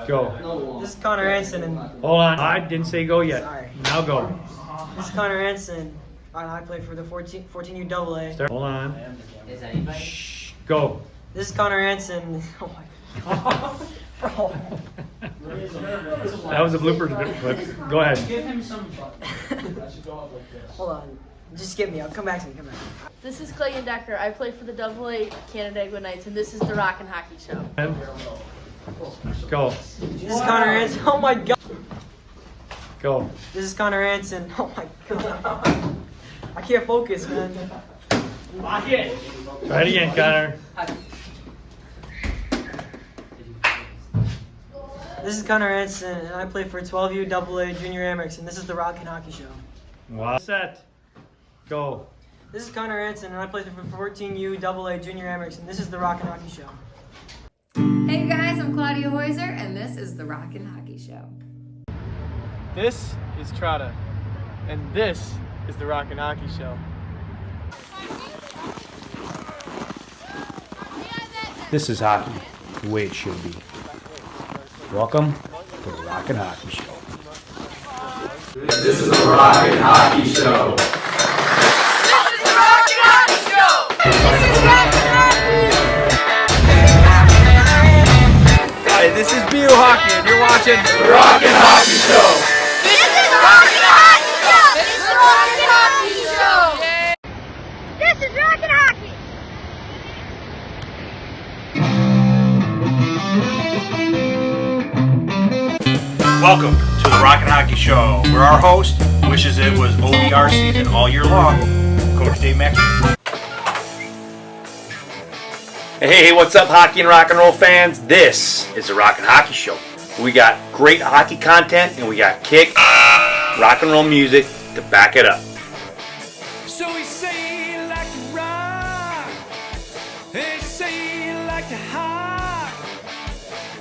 Go. This is Connor Hansen and Hold on. I didn't say go yet. Sorry. Now go. this is Connor Hansen. I play for the 14U AA. Start. Hold on. Is anybody? Shh. Go. This is Connor Hansen. Oh my god. Bro. That was a blooper clip. Go ahead. Give him some I should go up like this. Hold on. Just skip me. Come back to me. Come back. This is Clayton Decker. I play for the AA Canandaigua Knights, and this is the Rock and Hockey Show. Go. This is Connor Hansen. Oh my god. Go. This is Connor Hansen. Oh my god. I can't focus, man. Lock it. Try it again, Connor. This is Connor Hansen, and I play for 12U AA Junior Amex, and this is the Rock and Hockey Show. Wow. Set. Go. This is Connor Hansen, and I play for 14U AA Junior Amex, and this is the Rock and Hockey Show. Hey guys, I'm Claudia Hoyser, and this is the Rock and Hockey Show. This is Trotta, and this is the Rock and Hockey Show. This is hockey, the way it should be. Welcome to the Rock and Hockey Show. This is the Rock and Hockey Show. This is the Rock and Hockey Show! This is Rock and Hockey! Hi, this is BU Hockey, and you're watching The Rock and Hockey Show. This is the Rock and Hockey Show! This is the Rock and Hockey Show! This is Rock and Hockey! Welcome to the Rock and Hockey Show, where our host wishes it was OBR season all year long. Coach Dave Maksy. Hey, what's up, hockey and rock and roll fans? This is the Rock and Hockey Show. We got great hockey content, and we got kick, rock and roll music to back it up. So we say it like to rock, and say it like to hot.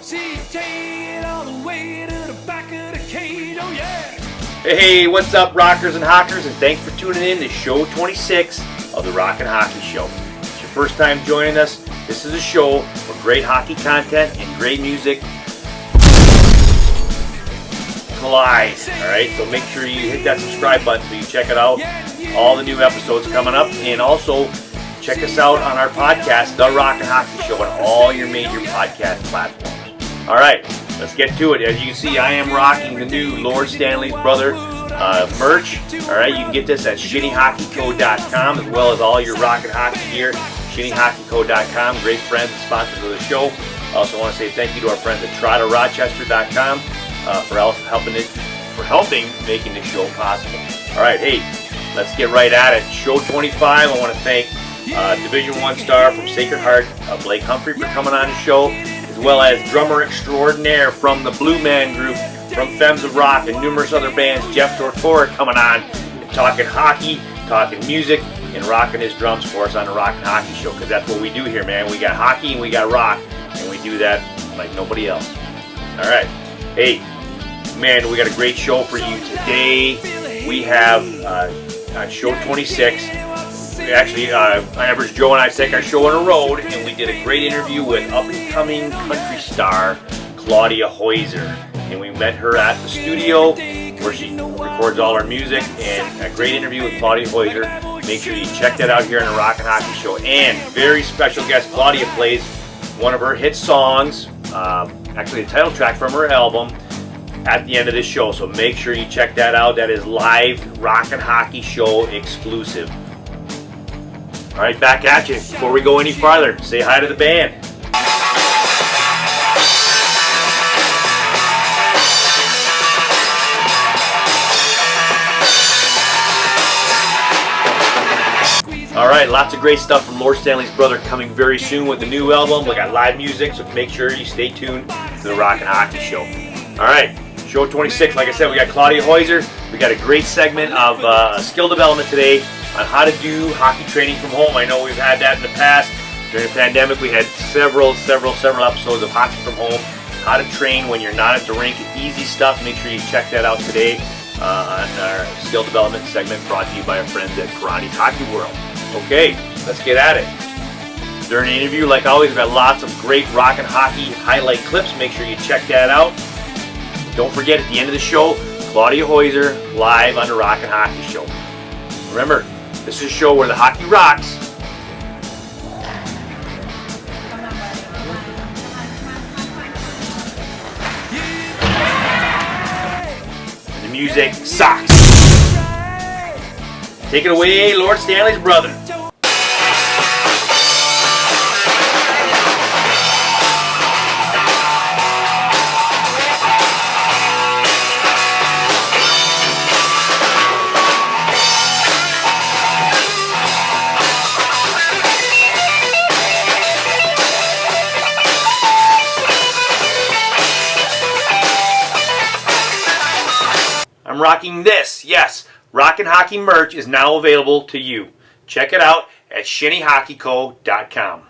See you take it all the way to the back of the cage, oh yeah. Hey, what's up, rockers and hockers, and thanks for tuning in to show 26 of the Rock and Hockey Show. If it's your first time joining us, this is a show for great hockey content and great music collide. Alright, so make sure you hit that subscribe button so you check it out. All the new episodes coming up, and also check us out on our podcast, The Rock and Hockey Show, on all your major podcast platforms. Alright, let's get to it. As you can see, I am rocking the new Lord Stanley's Brother merch. Alright, you can get this at shinnyhockeyco.com, as well as all your rock and hockey gear. shinnyhockeyco.com, great friends and sponsors of the show. I also want to say thank you to our friends at TrottaRochester.com for helping making this show possible. Alright, hey, let's get right at it. Show 25, I want to thank Division I star from Sacred Heart, Blake Humphrey, for coming on the show, as well as drummer extraordinaire from the Blue Man Group, from Femmes of Rock, and numerous other bands, Jeff Tortora, coming on and talking hockey, talking music, and rocking his drums for us on the Rock and Hockey Show, because that's what we do here, man. We got hockey and we got rock, and we do that like nobody else. Alright, hey, man, we got a great show for you today. We have on show 26, actually, Average Joe and I take our show on the road, and we did a great interview with up-and-coming country star Claudia Hoyser. And we met her at the studio where she records all her music, and a great interview with Claudia Hoyser. Make sure you check that out here on the Rock and Hockey Show. And very special guest, Claudia plays one of her hit songs, actually the title track from her album, at the end of this show. So make sure you check that out. That is live Rock and Hockey Show exclusive. All right, back at you. Before we go any farther, say hi to the band. All right, lots of great stuff from Lord Stanley's Brother coming very soon with the new album. We got live music, so make sure you stay tuned to the Rock and Hockey Show. All right, show 26. Like I said, we got Claudia Hoyser. We got a great segment of skill development today on how to do hockey training from home. I know we've had that in the past. During the pandemic, we had several episodes of hockey from home. How to train when you're not at the rink. Easy stuff. Make sure you check that out today on our skill development segment brought to you by our friends at Karate Hockey World. Okay, let's get at it. during the interview. Like always, we've got lots of great rock and hockey highlight clips. Make sure you check that out. Don't forget, at the end of the show, Claudia Hoyser live on the Rock and Hockey Show. Remember, this is a show where the hockey rocks. And the music sucks. Take it away, Lord Stanley's brother. I'm rocking this. Yes, Rock and Hockey merch is now available to you. Check it out at shinnyhockeyco.com.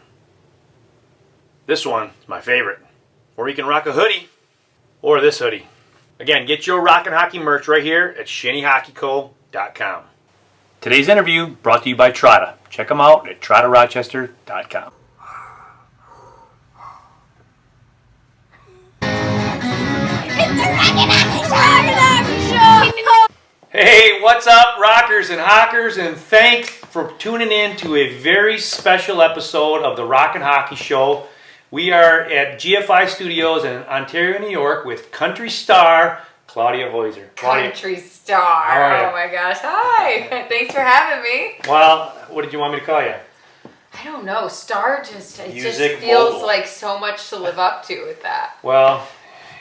This one is my favorite. Or you can rock a hoodie or this hoodie. Again, get your Rock and Hockey merch right here at shinnyhockeyco.com. Today's interview brought to you by Trotta. Check them out at trottarochester.com. Hey, what's up, rockers and hockers, and thanks for tuning in to a very special episode of the Rock and Hockey Show. We are at GFI Studios in Ontario, New York with country star Claudia Hoyser. Country star. How are you? Oh my gosh. Hi. Thanks for having me. Well, what did you want me to call you? I don't know. Star just Music feels mogul. like so much to live up to with that. Well,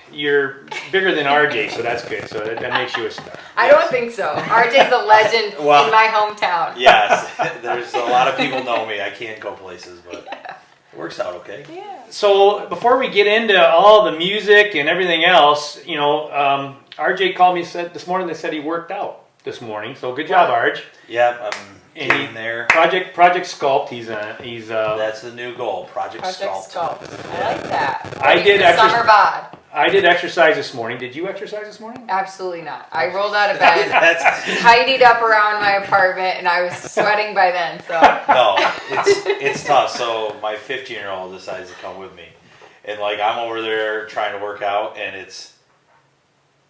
you're bigger than RJ, so that's good. So that makes you a star. I don't think so. RJ's a legend in my hometown. Yes, there's a lot of people know me. I can't go places, but it works out okay. Yeah. So before we get into all the music and everything else, you know, RJ called me this morning. They said he worked out this morning. So good job, Arj. Yep, I'm getting there. Project Sculpt. He's That's the new goal. Project Sculpt. I like that. I did Summer bod. I did exercise this morning. Did you exercise this morning? Absolutely not. I rolled out of bed, tidied up around my apartment, and I was sweating by then. So No, it's tough. So my 15-year-old decides to come with me, and like I'm over there trying to work out, and it's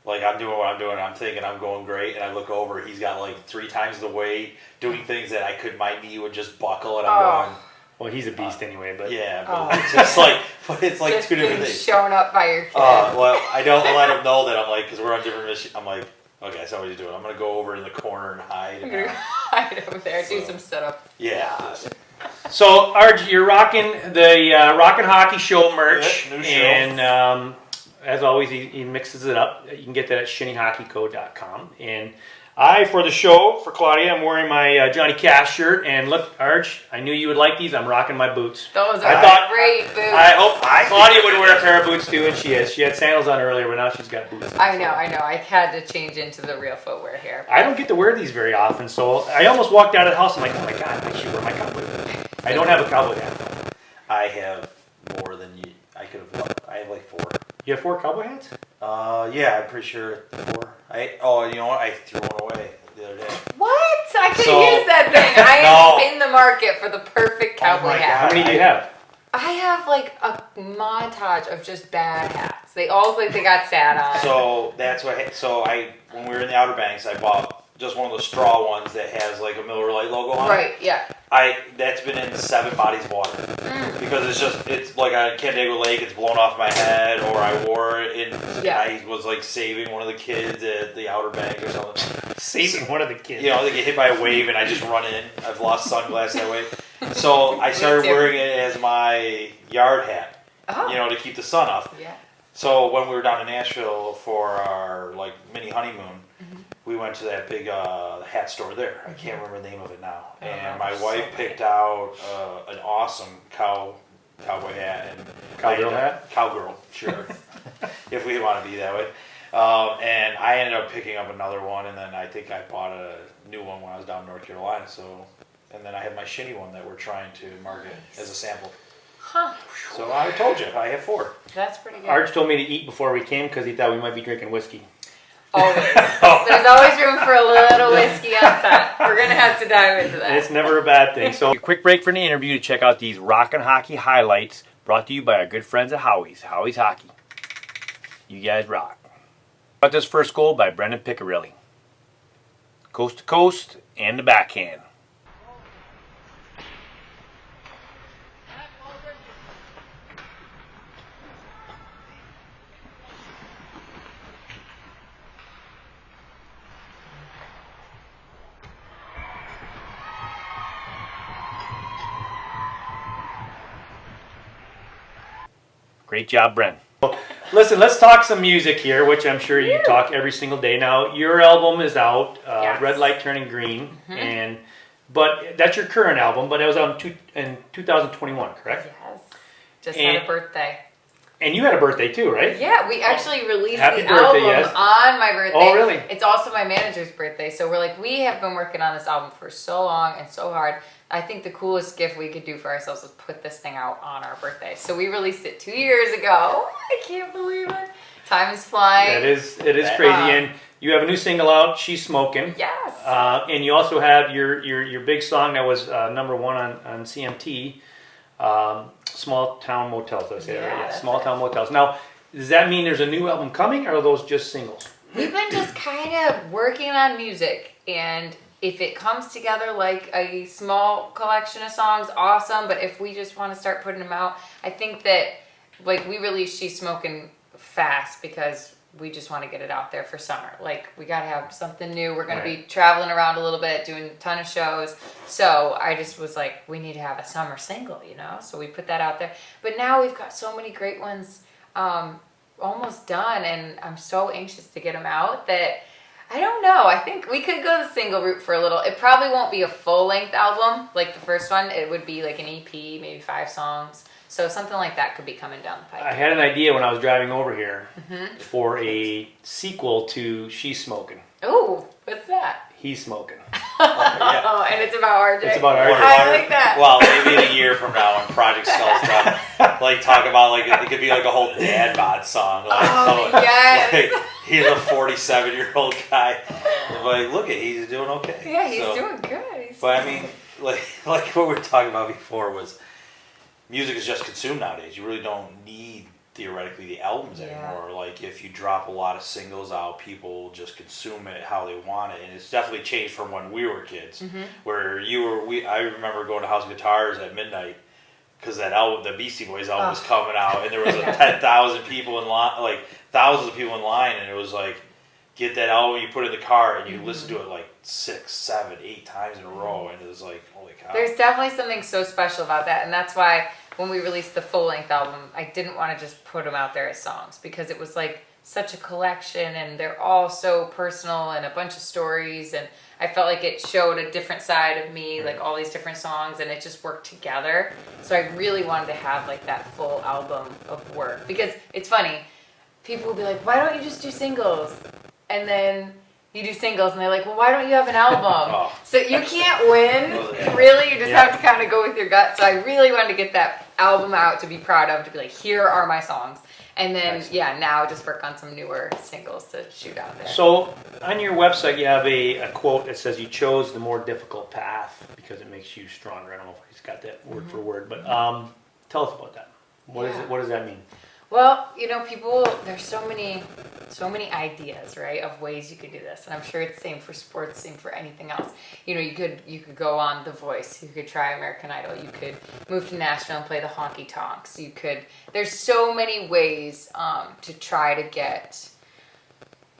like I'm doing what I'm doing. I'm thinking I'm going great, and I look over. He's got like 3 times the weight, doing things that my knee would just buckle, and I'm going. Well, he's a beast anyway, but yeah, but it's just like just 2 different things. Showing up by your kid. Well, I don't let him know that I'm like, because we're on different missions. I'm like, okay, so what he's doing. I'm gonna go over in the corner and hide. I'm gonna hide over there, do some sit-ups. Yeah. So, Arj, you're rocking the Rock and Hockey Show merch, New show. and as always, he mixes it up. You can get that at shinnyhockeyco.com. And for the show, for Claudia, I'm wearing my Johnny Cash shirt. And look, Arj, I knew you would like these. I'm rocking my boots. Those are great boots. I hope Claudia would wear a pair of boots too, and she is. She had sandals on earlier, but now she's got boots on. I know. I had to change into the real footwear here. I don't get to wear these very often, so I almost walked out of the house. I'm like, oh my God, I should wear my cowboy hat. I don't have a cowboy hat, though. I have more than you. I could have. I have like 4. You have 4 cowboy hats? Yeah, I'm pretty sure 4. You know what? I threw one away the other day. What? I could use that thing. I am in the market for the perfect cowboy hat. How many do you have? I have like a montage of just bad hats. They all look like they got sat on. So that's what. When we were in the Outer Banks, I bought just one of the straw ones that has like a Miller Lite logo on it. Right. Yeah. That's been in 7 bodies of water because it's like on Canandaigua Lake. It's blown off my head, or I wore it in. Yeah. I was like saving one of the kids at the Outer Banks or something. Saving one of the kids. You know, they get hit by a wave and I just run in. I've lost sunglasses that way. So I started wearing it as my yard hat. Oh. You know, to keep the sun off. Yeah. So when we were down in Nashville for our like mini honeymoon, we went to that big hat store there. I can't remember the name of it now. And my wife picked out an awesome cowboy hat and Cowgirl hat? Cowgirl, sure. If we want to be that way. And I ended up picking up another one, and then I think I bought a new one when I was down in North Carolina. And then I have my shinny one that we're trying to market as a sample. Huh. So I told you, I have 4. That's pretty good. Arch told me to eat before we came because he thought we might be drinking whiskey. Always. There's always room for a little whiskey on top. We're going to have to dive into that. It's never a bad thing. So, a quick break from the interview to check out these Rockin' Hockey highlights brought to you by our good friends at Howie's Hockey. You guys rock. Got this first goal by Brendan Piccirilli. Coast to coast and the backhand. Great job, Bren. Listen, let's talk some music here, which I'm sure you talk every single day. Now, your album is out, Yes. Red Light Turning Green, but that's your current album, but it was out in 2021, correct? Yes. Just had a birthday. And you had a birthday too, right? Yeah, we actually released Happy the birthday, album on my birthday. Oh, really? It's also my manager's birthday, so we're like, we have been working on this album for so long and so hard. I think the coolest gift we could do for ourselves is put this thing out on our birthday. So we released it 2 years ago. I can't believe it. Time is flying. It is crazy. And you have a new single out, She's Smoking. Yes. And you also have your big song that was number one on CMT, Small Town Motels. Did I say that right? Yeah, Small Town Motels. Now, does that mean there's a new album coming, or are those just singles? We've been just kind of working on music, and if it comes together like a small collection of songs, awesome. But if we just want to start putting them out, I think that like we released She's Smoking fast because we just want to get it out there for summer. Like we got to have something new. We're going to be traveling around a little bit, doing a ton of shows. So I just was like, we need to have a summer single, you know? So we put that out there. But now we've got so many great ones almost done, and I'm so anxious to get them out that I don't know. I think we could go the single route for a little. It probably won't be a full-length album like the first one. It would be like an EP, maybe 5 songs. So something like that could be coming down the pipe. I had an idea when I was driving over here for a sequel to She's Smoking. Ooh, what's that? He's Smoking. Oh, and it's about RJ. It's about RJ. I like that. Well, maybe in a year from now when Project Skull's done, like talk about like it could be like a whole dad bod song. Like, yes. Like, he's a 47-year-old guy. Like, look at he's doing okay. Yeah, he's doing good. But I mean, like what we were talking about before was music is just consumed nowadays. You really don't need theoretically the albums anymore. Like if you drop a lot of singles out, people just consume it how they want it, and it's definitely changed from when we were kids, where I remember going to House of Guitars at midnight because that album, the Beastie Boys album, was coming out, and there was 10,000 people in line, like thousands of people in line, and it was like, get that album, you put it in the car, and you listen to it like 6, 7, 8 times in a row, and it was like, holy cow. There's definitely something so special about that, and that's why when we released the full-length album, I didn't want to just put them out there as songs, because it was like such a collection, and they're all so personal and a bunch of stories, and I felt like it showed a different side of me, like all these different songs, and it just worked together. So I really wanted to have like that full album of work, because it's funny, people will be like, why don't you just do singles? And then you do singles, and they're like, well, why don't you have an album? So you can't win, really. You just have to kind of go with your gut. So I really wanted to get that album out to be proud of, to be like, here are my songs. And then, now just work on some newer singles to shoot out there. So on your website, you have a quote that says you chose the more difficult path because it makes you stronger. I don't know if he's got that word for word, but tell us about that. What is it? What does that mean? Well, people, there's so many ideas, right, of ways you could do this. And I'm sure it's the same for sports, same for anything else. You could go on The Voice. You could try American Idol. You could move to Nashville and play the honky tonks. There's so many ways to try to get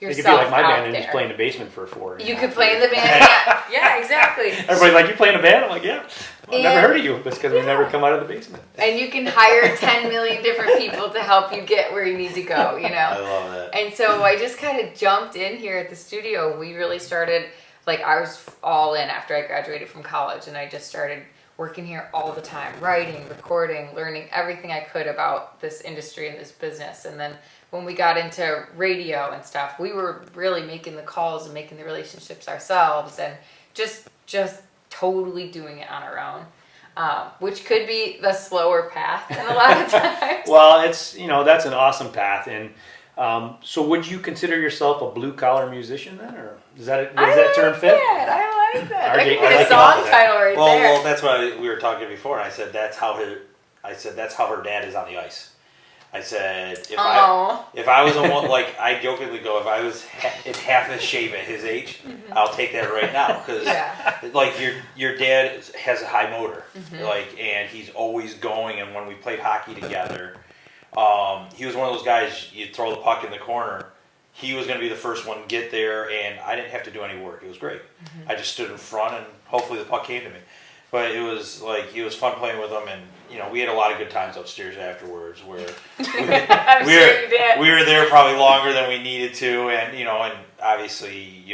yourself out there. You could be like my band and just play in the basement for 4 years. You could play in the band, yeah, exactly. Everybody's like, you play in a band? I'm like, yeah. I've never heard of you. That's because we never come out of the basement. And you can hire 10 million different people to help you get where you need to go, I love that. And so I just kind of jumped in here at the studio. We really started, I was all in after I graduated from college, and I just started working here all the time, writing, recording, learning everything I could about this industry and this business. And then when we got into radio and stuff, we were really making the calls and making the relationships ourselves, and just totally doing it on our own, which could be the slower path in a lot of times. Well, it's that's an awesome path, and So would you consider yourself a blue collar musician then, or does that term fit? I like that. That RJ, could be I a like song it. title right there. Well, that's what we were talking before, and I said that's how her dad is on the ice. I said if I was I jokingly go, if I was in half his shape at his age, I'll take that right now because like your dad has a high motor, and he's always going. And when we played hockey together, he was one of those guys. You throw the puck in the corner, he was going to be the first one to get there, and I didn't have to do any work. It was great. I just stood in front, and hopefully the puck came to me. But it was fun playing with him, and we had a lot of good times upstairs afterwards. Where we were there probably longer than we needed to, and obviously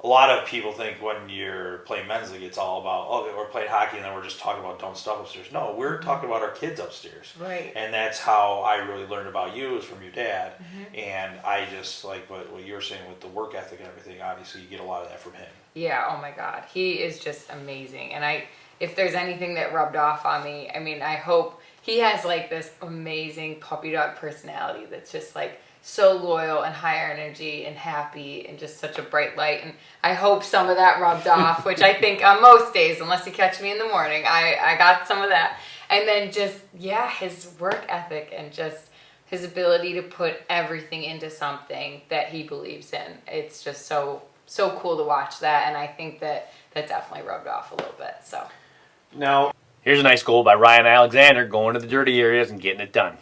a lot of people think when you're playing men's league, it's all about we're playing hockey and then we're just talking about dumb stuff upstairs. No, we're talking about our kids upstairs, right? And that's how I really learned about you is from your dad, and I just like what you were saying with the work ethic and everything. Obviously, you get a lot of that from him. Yeah, oh my God. He is just amazing. And if there's anything that rubbed off on me, I mean, I hope he has like this amazing puppy dog personality that's just like so loyal and high energy and happy and just such a bright light. And I hope some of that rubbed off, which I think on most days, unless you catch me in the morning, I got some of that. And then just, his work ethic and just his ability to put everything into something that he believes in. It's just so cool to watch that, and I think that definitely rubbed off a little bit. So now, here's a nice goal by Ryan Alexander, going to the dirty areas and getting it done.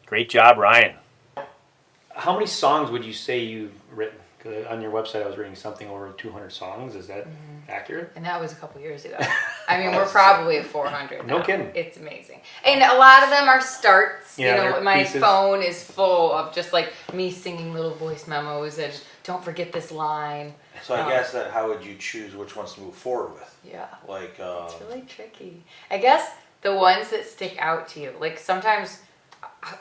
Great job, Ryan. How many songs would you say you've written? Because on your website I was reading something over 200 songs. Is that accurate? And that was a couple years ago. I mean, we're probably at 400 now. No kidding. It's amazing. And a lot of them are starts. Yeah, My pieces. phone is full of just like me singing little voice memos and don't forget this line. So I guess that how would you choose which ones to move forward with? Yeah. Like it's really tricky. I guess the ones that stick out to you. Like sometimes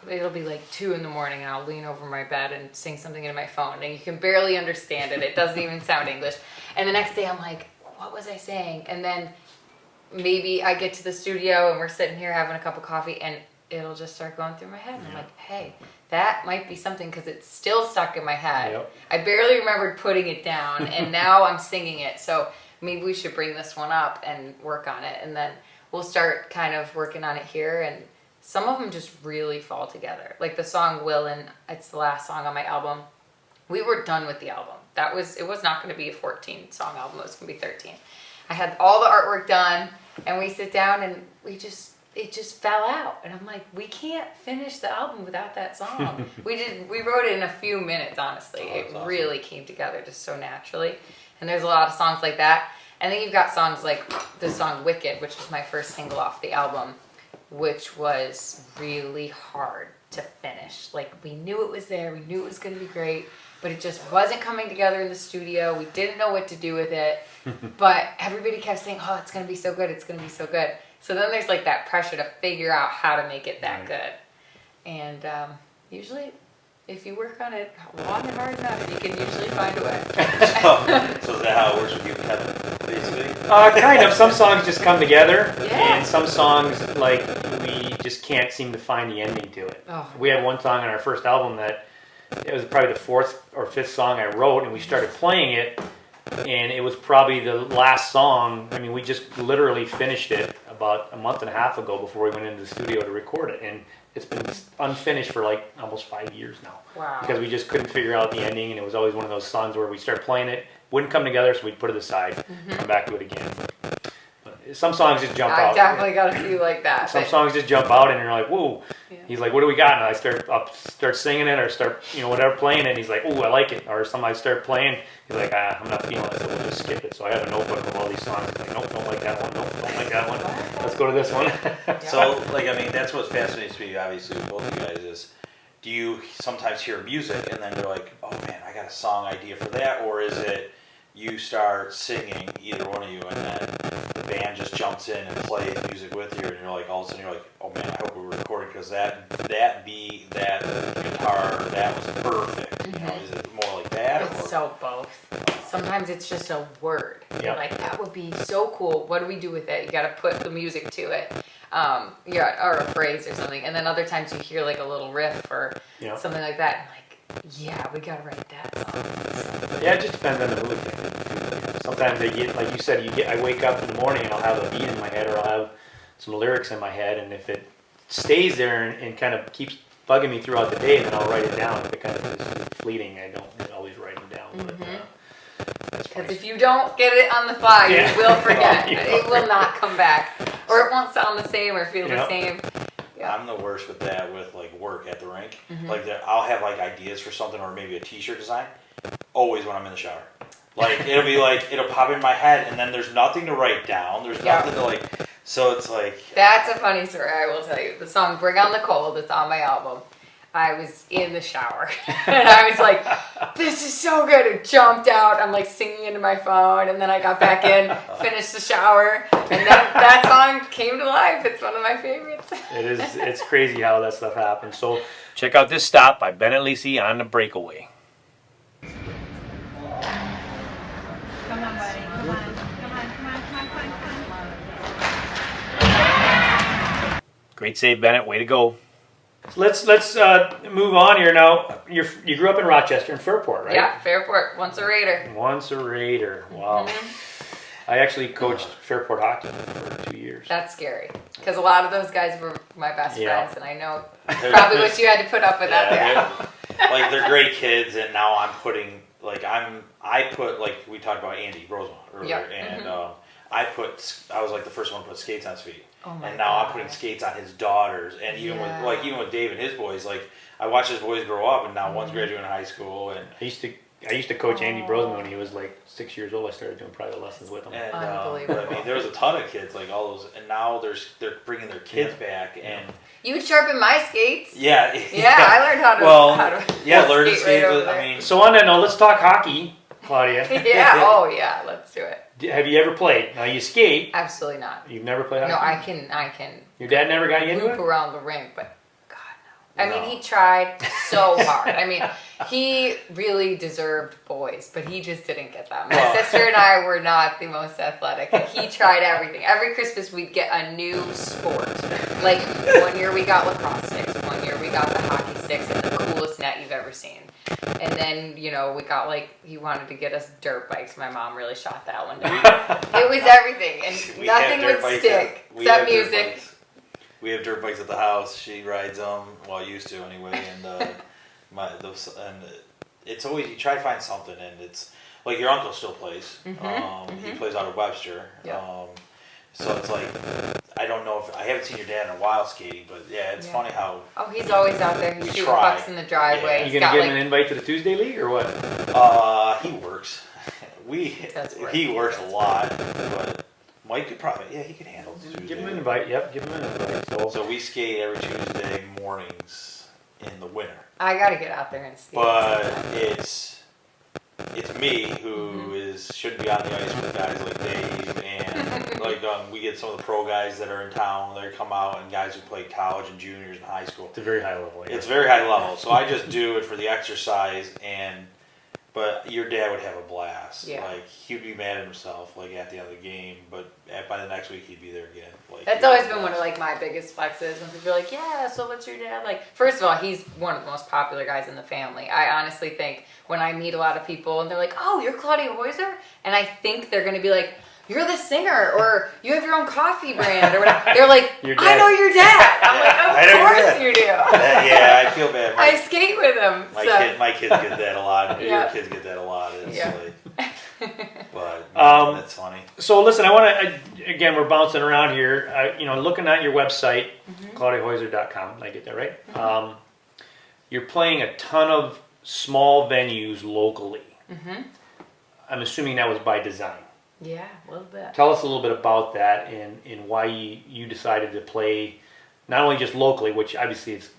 it'll be like 2 a.m. and I'll lean over my bed and sing something into my phone and you can barely understand it. It doesn't even sound English. And the next day I'm like, what was I saying? And then maybe I get to the studio and we're sitting here having a cup of coffee and it'll just start going through my head. And I'm like, hey, that might be something because it's still stuck in my head. Yep. I barely remembered putting it down and now I'm singing it. So maybe we should bring this one up and work on it. And then we'll start kind of working on it here, and some of them just really fall together. Like the song Willin', it's the last song on my album. We were done with the album. It was not going to be a 14-song album. It was going to be 13. I had all the artwork done, and we sit down, and it just fell out. And I'm like, we can't finish the album without that song. We wrote it in a few minutes, honestly. It awesome. Really came together just so naturally. And there's a lot of songs like that. And then you've got songs like the song Wicked, which was my first single off the album, which was really hard to finish. Like, we knew it was there, we knew it was going to be great, but it just wasn't coming together in the studio. We didn't know what to do with it, but everybody kept saying, oh, it's going to be so good, it's going to be so good. So then there's like that pressure to figure out how to make it that good. And usually, if you work on it long and hard enough, you can usually find a way. So is that how it works with you, Kevin, basically? Kind of. Some songs just come together, Yeah. and some songs, like, we just can't seem to find the ending to it. Oh. We had one song on our first album that it was probably the 4th or 5th song I wrote, and we started playing it, and it was probably the last song. I mean, we just literally finished it about a month and a half ago before we went into the studio to record it, and it's been unfinished for like almost 5 years now. Wow. Because we just couldn't figure out the ending, and it was always one of those songs where we start playing it, wouldn't come together, so we'd put it aside, come back to it again. But some songs just jump out. I definitely got a few like that. Some songs just jump out, and you're like, whoa. Yeah. He's like, what do we got? And I start singing it, or start, whatever, playing it, and he's like, oh, I like it. Or some I start playing, he's like, I'm not feeling it, so we'll just skip it. So I have a notebook of all these songs. He's like, nope, don't like that one. Nope, don't like that one. Let's go to this one. So, like, I mean, that's what fascinates me, obviously, with both of you guys is, do you sometimes hear music and then you're like, oh man, I got a song idea for that? Or is it you start singing, either one of you, and then the band band just jumps in and plays music with you, and you're like, all of a sudden you're like, oh man, I hope we were recording because that beat, that guitar, that was perfect. You know, is it more like that? It's so both. Sometimes it's just a word. Yeah. You're like, that would be so cool. What do we do with it? You got to put the music to it. Or a phrase or something. And then other times you hear like a little riff or something like that. And like, yeah, we got to write that song. Yeah, it just depends on the mood. Sometimes I get, like you said, I wake up in the morning and I'll have a beat in my head or I'll have some lyrics in my head, and if it stays there and kind of keeps bugging me throughout the day, then I'll write it down. If it kind of is fleeting, I don't always write them down. Because if you don't get it on the fly, you will forget. You It will not come back. Or it won't sound the same or feel the same. Yeah. I'm the worst with that with like work at the rink. Like I'll have like ideas for something or maybe a t-shirt design always when I'm in the shower. Like it'll be like it'll pop in my head and then there's nothing to write down. There's nothing to like, so it's like. That's a funny story, I will tell you. The song Bring On the Cold, it's on my album. I was in the shower and I was like, this is so good. It jumped out. I'm like singing into my phone, and then I got back in, finished the shower, and then that song came to life. It's one of my favorites. It's crazy how that stuff happens. So check out this stop by Bennett Lisi on the Breakaway. Come on, buddy. Come on. Great save, Bennett. Way to go. Let's move on here now. You grew up in Rochester and Fairport, right? Yeah, Fairport. Once a Raider. Once a Raider. Wow. I actually coached Fairport hockey for 2 years. That's scary because a lot of those guys were my best friends, and I know probably what you had to put up with out there. Like they're great kids, and now I'm putting I put like we talked about Andy Rosemont earlier, and I was like the first one to put skates on his feet. And now I'm putting skates on his daughters, and even with Dave and his boys, like I watched his boys grow up, and now one's graduating high school. And I used to coach Andy Brosman when he was like 6 years old. I started doing private lessons with him. And, unbelievable. I mean, there was a ton of kids like all those, and now they're bringing their kids back, and you sharpened my skates. Yeah, I learned how to. Learn to skate. Right I mean, so on that note, let's talk hockey, Claudia. Yeah. Let's do it. Have you ever played? Now you skate. Absolutely not. You've never played hockey? No, I can. Your dad never got you into it? Loop around the rink, but God no. I mean, he tried so hard. I mean, he really deserved boys, but he just didn't get that. My sister and I were not the most athletic, and he tried everything. Every Christmas we'd get a new sport. Like 1 year we got lacrosse sticks, 1 year we got the hockey sticks and the coolest net you've ever seen. And then, we got he wanted to get us dirt bikes. My mom really shot that one down. It was everything, and nothing would stick except music. We have dirt bikes at the house. She rides them. Well, used to anyway. And it's always you try to find something, and it's like your uncle still plays. He plays out of Webster. Yeah. So it's like I don't know if I haven't seen your dad in a while skating, but it's funny how. Oh, he's always out there. He's shooting pucks in the driveway. Yeah. You gonna give him an invite to the Tuesday League or what? He works. He works a lot, but Mike could probably he could handle Tuesday. Give him an invite. Yep, give him an invite. So we skate every Tuesday mornings in the winter. I gotta get out there and skate. But it's me who should be on the ice with guys like Dave and we get some of the pro guys that are in town. They come out, and guys who play college and juniors and high school. It's a very high level. Yeah. It's very high level. So I just do it for the exercise But your dad would have a blast. Yeah. Like he'd be mad at himself at the end of the game, but by the next week he'd be there again. That's always been one of my biggest flexes when people are like, yeah, so what's your dad like? First of all, he's one of the most popular guys in the family. I honestly think when I meet a lot of people and they're like, oh, you're Claudia Hoyser? And I think they're gonna be like, you're the singer, or you have your own coffee brand, or whatever. They're like, I know your dad. I'm like, of course you do. I feel bad. I skate with him. My kids get that a lot. Your kids get that a lot. But that's funny. So listen, I want to again, we're bouncing around here. Looking at your website, ClaudiaHoyser.com. Did I get that right? You're playing a ton of small venues locally. I'm assuming that was by design. Yeah, a little bit. Tell us a little bit about that and why you decided to play not only just locally, which obviously it's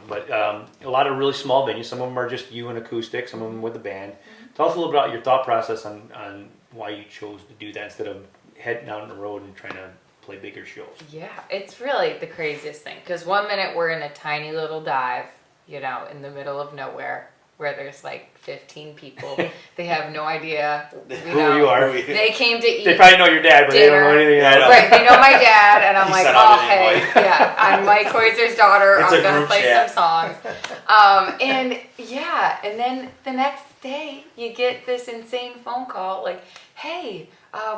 but a lot of really small venues. Some of them are just you and acoustic, some of them with a band. Tell us a little bit about your thought process on why you chose to do that instead of heading down the road and trying to play bigger shows. Yeah, it's really the craziest thing. Because 1 minute we're in a tiny little dive, you know, in the middle of nowhere, where there's like 15 people. They have no idea Who you are. They came to eat. They probably know your dad, but they don't know anything else. Right, they know my dad, and I'm He like, sent oh, out an hey, invite. yeah, I'm Mike Hoyser's daughter. It's I'm a going to group play chat. some songs. And yeah, and then the next day, you get this insane phone call like, hey,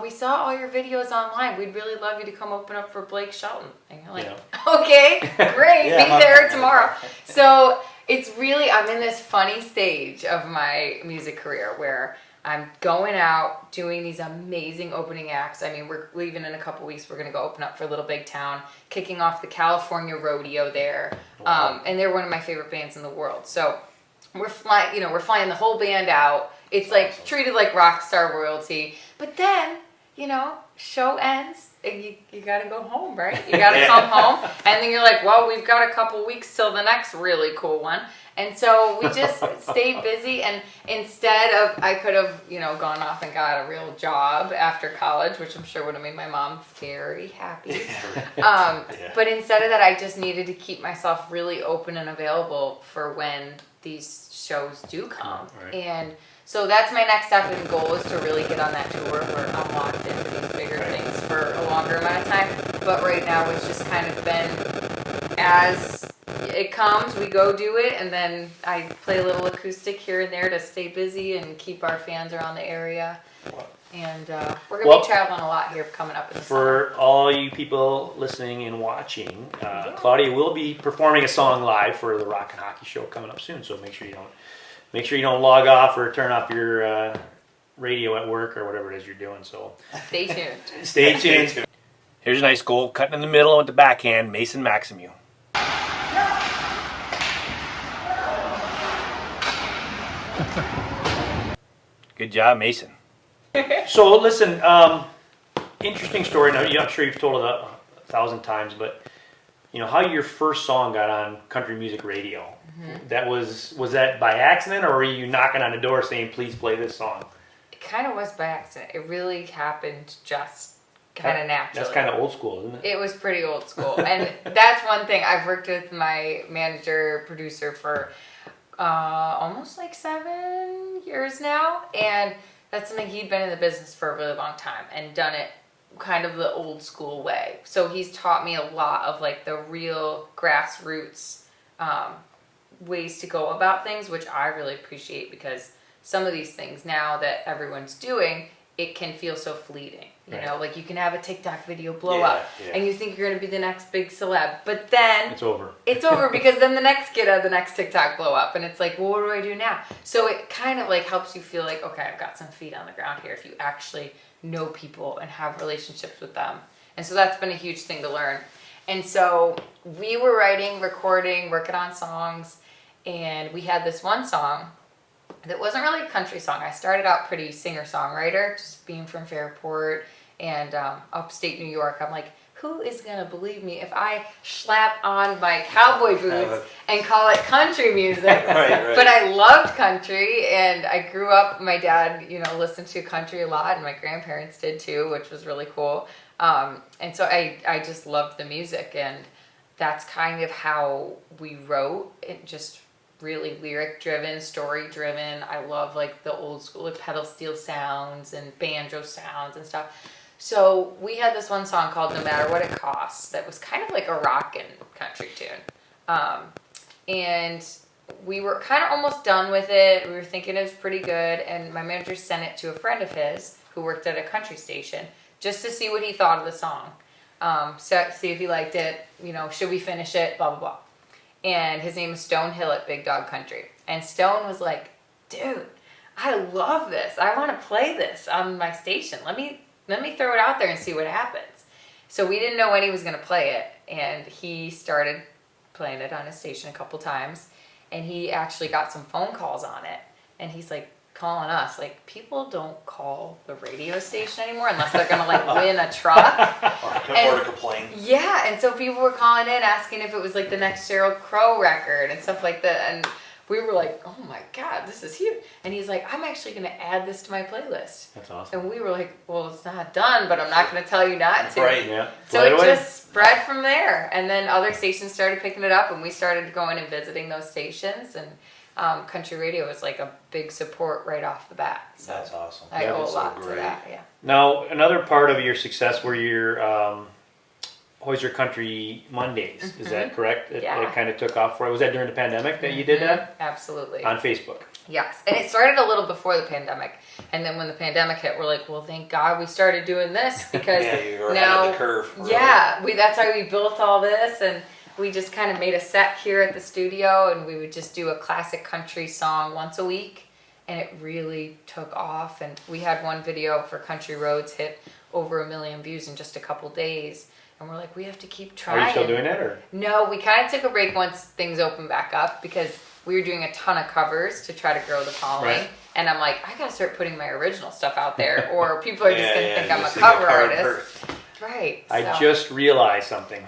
we saw all your videos online. We'd really love you to come open up for Blake Shelton. And you're like, okay, great, Yeah, be there tomorrow. So it's really, I'm in this funny stage of my music career where I'm going out doing these amazing opening acts. I mean, we're leaving in a couple weeks. We're going to go open up for Little Big Town, kicking off the California rodeo there. Wow. And they're one of my favorite bands in the world. So we're flying the whole band out. It's like treated like rock star royalty. But then, you know, show ends and you got to go home, right? You got to come home. And then you're like, well, we've got a couple weeks till the next really cool one. And so we just stayed busy. And instead of, I could have, you know, gone off and got a real job after college, which I'm sure would have made my mom very happy. But instead of that, I just needed to keep myself really open and available for when these shows do come. Right. And so that's my next step and goal, is to really get on that tour where I'm locked into these bigger things for a longer amount of time. But right now it's just kind of been as it comes, we go do it, and then I play a little acoustic here and there to stay busy and keep our fans around the area. And we're going to be traveling a lot here coming up in the summer. For all you people listening and watching, Claudia will be performing a song live for the Rock and Hockey Show coming up soon. So make sure you don't log off or turn off your radio at work or whatever it is you're doing. So Stay tuned. Stay tuned. Here's a nice goal, cutting in the middle with the backhand, Mason Maximu. Good job, Mason. So listen, interesting story. Now, I'm sure you've told it 1,000 times, but you know how your first song got on country music radio. Mm-hmm. That was that by accident, or were you knocking on the door saying, "Please play this song"? It kind of was by accident. It really happened just kind of naturally. That's kind of old school, isn't it? It was pretty old school, and that's one thing. I've worked with my manager, producer for almost like 7 years now, and that's something he'd been in the business for a really long time and done it kind of the old school way. So he's taught me a lot of like the real grassroots ways to go about things, which I really appreciate, because some of these things now that everyone's doing, it can feel so fleeting. You know, like you can have a TikTok video blow up and you think you're going to be the next big celeb, but then it's over. It's over because then the next kid had the next TikTok blow up, and it's like, well, what do I do now? So it kind of like helps you feel like, okay, I've got some feet on the ground here if you actually know people and have relationships with them. And so that's been a huge thing to learn. And so we were writing, recording, working on songs, and we had this one song that wasn't really a country song. I started out pretty singer-songwriter, just being from Fairport and upstate New York. I'm like, who is going to believe me if I slap on my cowboy boots and call it country music? Right. But I loved country, and I grew up, my dad, you know, listened to country a lot, and my grandparents did too, which was really cool. And so I just loved the music, and that's kind of how we wrote it, just really lyric driven, story driven. I love like the old school like pedal steel sounds and banjo sounds and stuff. So we had this one song called No Matter What It Costs that was kind of like a rockin' country tune. And we were kind of almost done with it. We were thinking it was pretty good, and my manager sent it to a friend of his who worked at a country station just to see what he thought of the song. So see if he liked it, you know, should we finish it, blah, blah, blah. And his name is Stone Hill at Big Dog Country. And Stone was like, dude, I love this. I want to play this on my station. Let me throw it out there and see what happens. So we didn't know when he was going to play it. And he started playing it on his station a couple times. And he actually got some phone calls on it. And he's like calling us. Like, people don't call the radio station anymore unless they're going to like win a truck. Or complain. Yeah, and so people were calling in asking if it was like the next Sheryl Crow record and stuff like that. And we were like, oh my God, this is huge. And he's like, I'm actually going to add this to my playlist. That's awesome. And we were like, well, it's not done, but I'm not going to tell you not to. Right. Yeah. So Right it away. just spread from there. And then other stations started picking it up, and we started going and visiting those stations. And country radio was like a big support right off the bat. So That's awesome. I owe a That's so lot to great. that, yeah. Now, another part of your success were your Hoyser Country Mondays. Is that correct? Yeah. It kind of took off for it. Was that during the pandemic that you did that? Absolutely. On Facebook. Yes, and it started a little before the pandemic, and then when the pandemic hit, we're like, well, thank God we started doing this because Yeah, you were now, ahead of the curve. Really. yeah, that's why we built all this, and we just kind of made a set here at the studio, and we would just do a classic country song once a week, and it really took off. And we had one video for Country Roads hit over 1 million views in just a couple days, and we're like, we have to keep trying. Are you still doing that, or? No, we kind of took a break once things opened back up because we were doing a ton of covers to try to grow the following. Right. And I'm like, I gotta start putting my original stuff out there, or people are just Yeah, gonna yeah, think I'm a just think of cover cover artist. Right. I so. just realized something.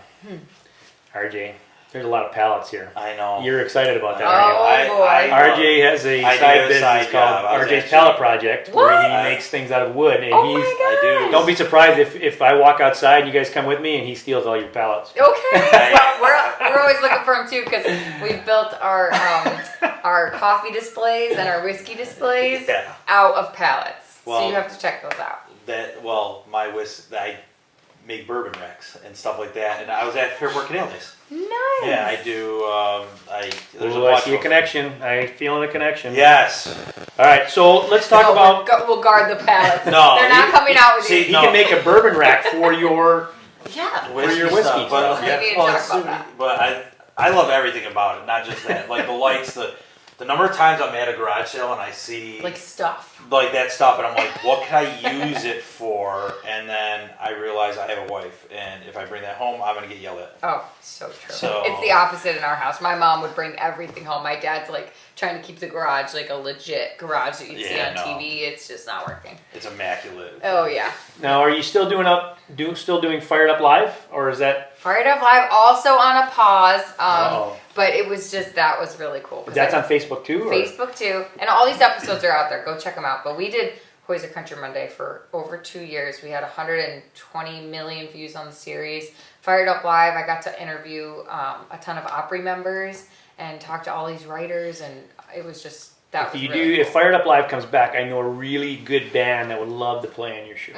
RJ, there's a lot of pallets here. I know. You're excited about that, Oh, aren't you? boy. RJ has a I do side have a business side called job. I was RJ's actually- Pallet Project, where What? he makes things out of wood. And Oh he's, my God. I do. don't be surprised if I walk outside and you guys come with me and he steals all your pallets. Okay. Well, we're always looking for them too because we've built our coffee displays and our whiskey displays Yeah. out of pallets. So Well- you have to check those out. I make bourbon wrecks and stuff like that, and I was at Fairport Canal Days. Nice. Yeah, I do. There's Ooh, a I bunch see a of them. connection. I feeling a connection. Yes. All right, so let's talk No, about. we'll guard the pallets. No, They're not you- coming out with see, you. He No. can make a bourbon rack for your. Yeah. For your whiskey stuff, but, stuff, yeah. Maybe well, talk it's- about that. But I love everything about it, not just that. Like the lights, the number of times I'm at a garage sale and I see Like stuff. like that stuff, and I'm like, what can I use it for? And then I realize I have a wife, and if I bring that home, I'm gonna get yelled at. Oh, so true. So- It's the opposite in our house. My mom would bring everything home. My dad's like trying to keep the garage like a legit garage that you'd see Yeah, on no. TV. It's just not working. It's immaculate. Oh yeah. Now, are you still doing Fired Up Live, or is that? Fired Up Live also on a pause. Uh-oh. But it was just, that was really cool. 'cause That's I- on Facebook too. Or? Facebook too. And all these episodes are out there. Go check them out. But we did Hoyser Country Monday for over 2 years. We had 120 million views on the series. Fired Up Live, I got to interview a ton of Opry members and talk to all these writers, and it was just, that If was you really do, if cool. Fired Up Live comes back, I know a really good band that would love to play on your show.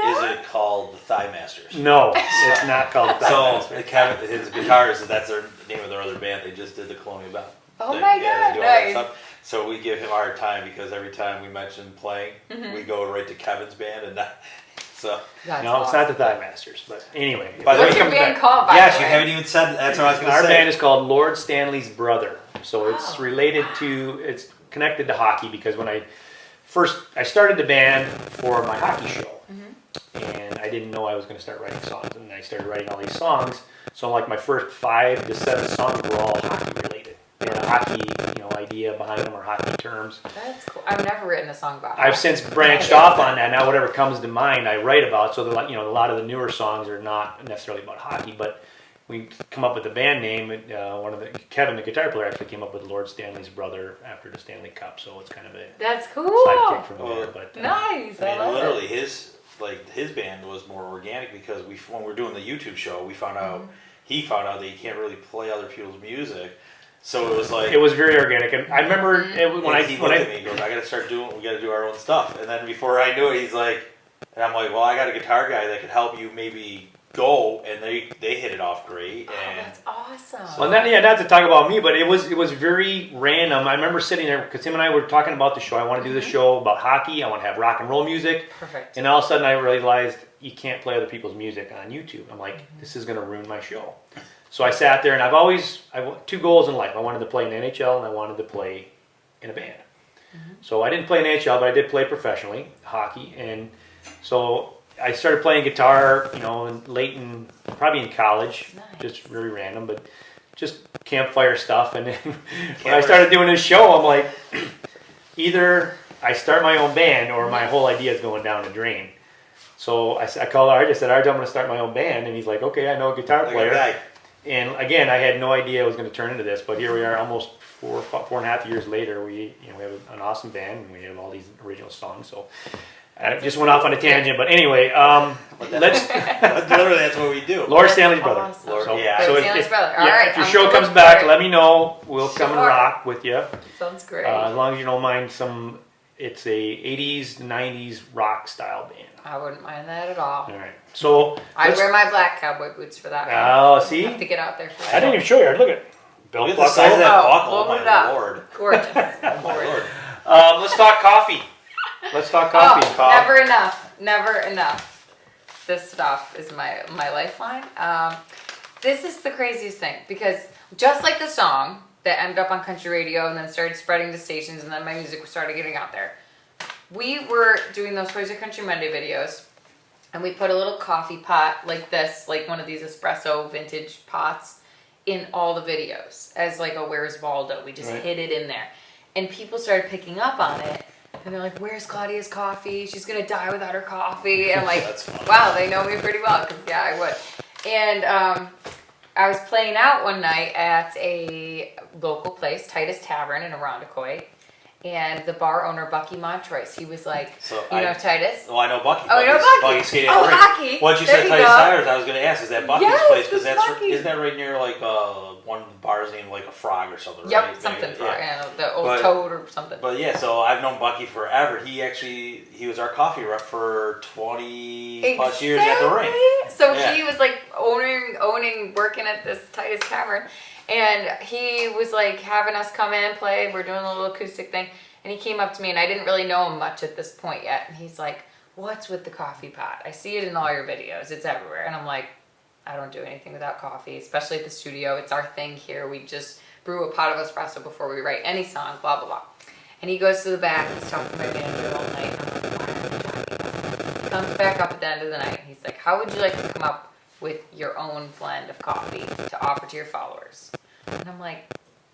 Is it called the Thigh Masters? No, it's not called. So Kevin, his guitarist, that's their name of their other band. They just did the Colonial Band. Oh They- my yeah, God, they do all that nice. stuff. So we give him a hard time because every time we mention playing, Mm-hmm. we go right to Kevin's band, and that, so. That's No, it's awesome. not the Thigh Masters, but anyway. By the What's way, your comes band back- called, by Yes, the you way? haven't even said. That's what I was going to Our say. band is called Lord Stanley's Brother, so it's Oh. related to, it's connected to hockey because when I started the band for my hockey show, and I didn't know I was going to start writing songs, and I started writing all these songs. So like my first 5 to 7 songs were all hockey related. They had a hockey, idea behind them or hockey terms. That's cool. I've never written a song about I've it. since branched off on that. Now whatever comes to mind, I write about. So a lot of the newer songs are not necessarily about hockey, but we come up with the band name. Kevin, the guitar player, actually came up with Lord Stanley's Brother after the Stanley Cup. So it's kind of a That's cool. sidekick from there. Well, But Nice. I I mean, love literally, it. his band was more organic because when we were doing the YouTube show, we found out he found out that you can't really play other people's music. So it was like it was very organic, and I remember when he looked at me, he goes, "I got to start doing. We got to do our own stuff." And then before I knew it, he's like, and I'm like, "Well, I got a guitar guy that could help you maybe go," and they hit it off great. And That's awesome. Well, not to talk about me, but it was very random. I remember sitting there because him and I were talking about the show. I want to do the show about hockey. I want to have rock and roll music. Perfect. And all of a sudden, I realized you can't play other people's music on YouTube. I'm like, this is going to ruin my show. So I sat there, and I have 2 goals in life. I wanted to play in the NHL, and I wanted to play in a band. So I didn't play in the NHL, but I did play professionally, hockey. And so I started playing guitar, probably in college, just very random, but just campfire stuff. And then when I started doing this show, I'm like, either I start my own band or my whole idea is going down the drain. So I called Art. I said, Art, I'm going to start my own band. And he's like, okay, I know a guitar player. And again, I had no idea it was going to turn into this, but here we are almost 4.5 years later, we have an awesome band and we have all these original songs. So I just went off on a tangent, but anyway, let's. Literally, that's what we do. Laura Stanley's brother. Awesome. Laura- So, yeah. so Stanley's brother. All right, if your I'm show gonna comes look back, for it. let me know. We'll come and Sure. rock with you. Sounds great. As long as you don't mind some. It's a 80s, 90s rock style band. I wouldn't mind that at all. All right. So I'd let's- wear my black cowboy boots for that. Oh, one. see? Have to get out there for I didn't even show you. Look at Look at the size of that buckle. Oh load it my up. lord. Gorgeous. Oh my lord. Let's talk coffee. Let's talk coffee. Oh, never enough. Never enough. This stuff is my lifeline. This is the craziest thing because just like the song that ended up on country radio and then started spreading to stations and then my music started getting out there. We were doing those Hoyser Country Monday videos and we put a little coffee pot like this, like one of these espresso vintage pots in all the videos as like a Where's Waldo. We just hid it in there. And people started picking up on it. And they're like, where's Claudia's coffee? She's going to die without her coffee. And I'm like, wow, they know me pretty well. Because, yeah, I would. And I was playing out one night at a local place, Titus Tavern in Irondequoit. And the bar owner, Bucky Montroyce, he was like, Titus? Well, I know Bucky. Oh, you know Bucky? Bucky skating Oh, at the rink. hockey. Once you There said you Titus go. Tires, I was going to ask, is that Bucky's Yes, place? Because it's Bucky. isn't that right near like one bar's named like a frog or something, Yep, right? something Maybe, for the old toad or something. But yeah, so I've known Bucky forever. He was our coffee rep for 20 plus years at the rink. So Yeah. he was like owning, working at this Titus Tavern. And he was like having us come in and play. We're doing a little acoustic thing. And he came up to me, and I didn't really know him much at this point yet. And he's like, what's with the coffee pot? I see it in all your videos. It's everywhere. And I'm like, I don't do anything without coffee, especially at the studio. It's our thing here. We just brew a pot of espresso before we write any song, blah, blah, blah. And he goes to the back. He's talking to my manager all night. And I'm like, why are we talking? He comes back up at the end of the night. And he's like, how would you like to come up with your own blend of coffee to offer to your followers? And I'm like,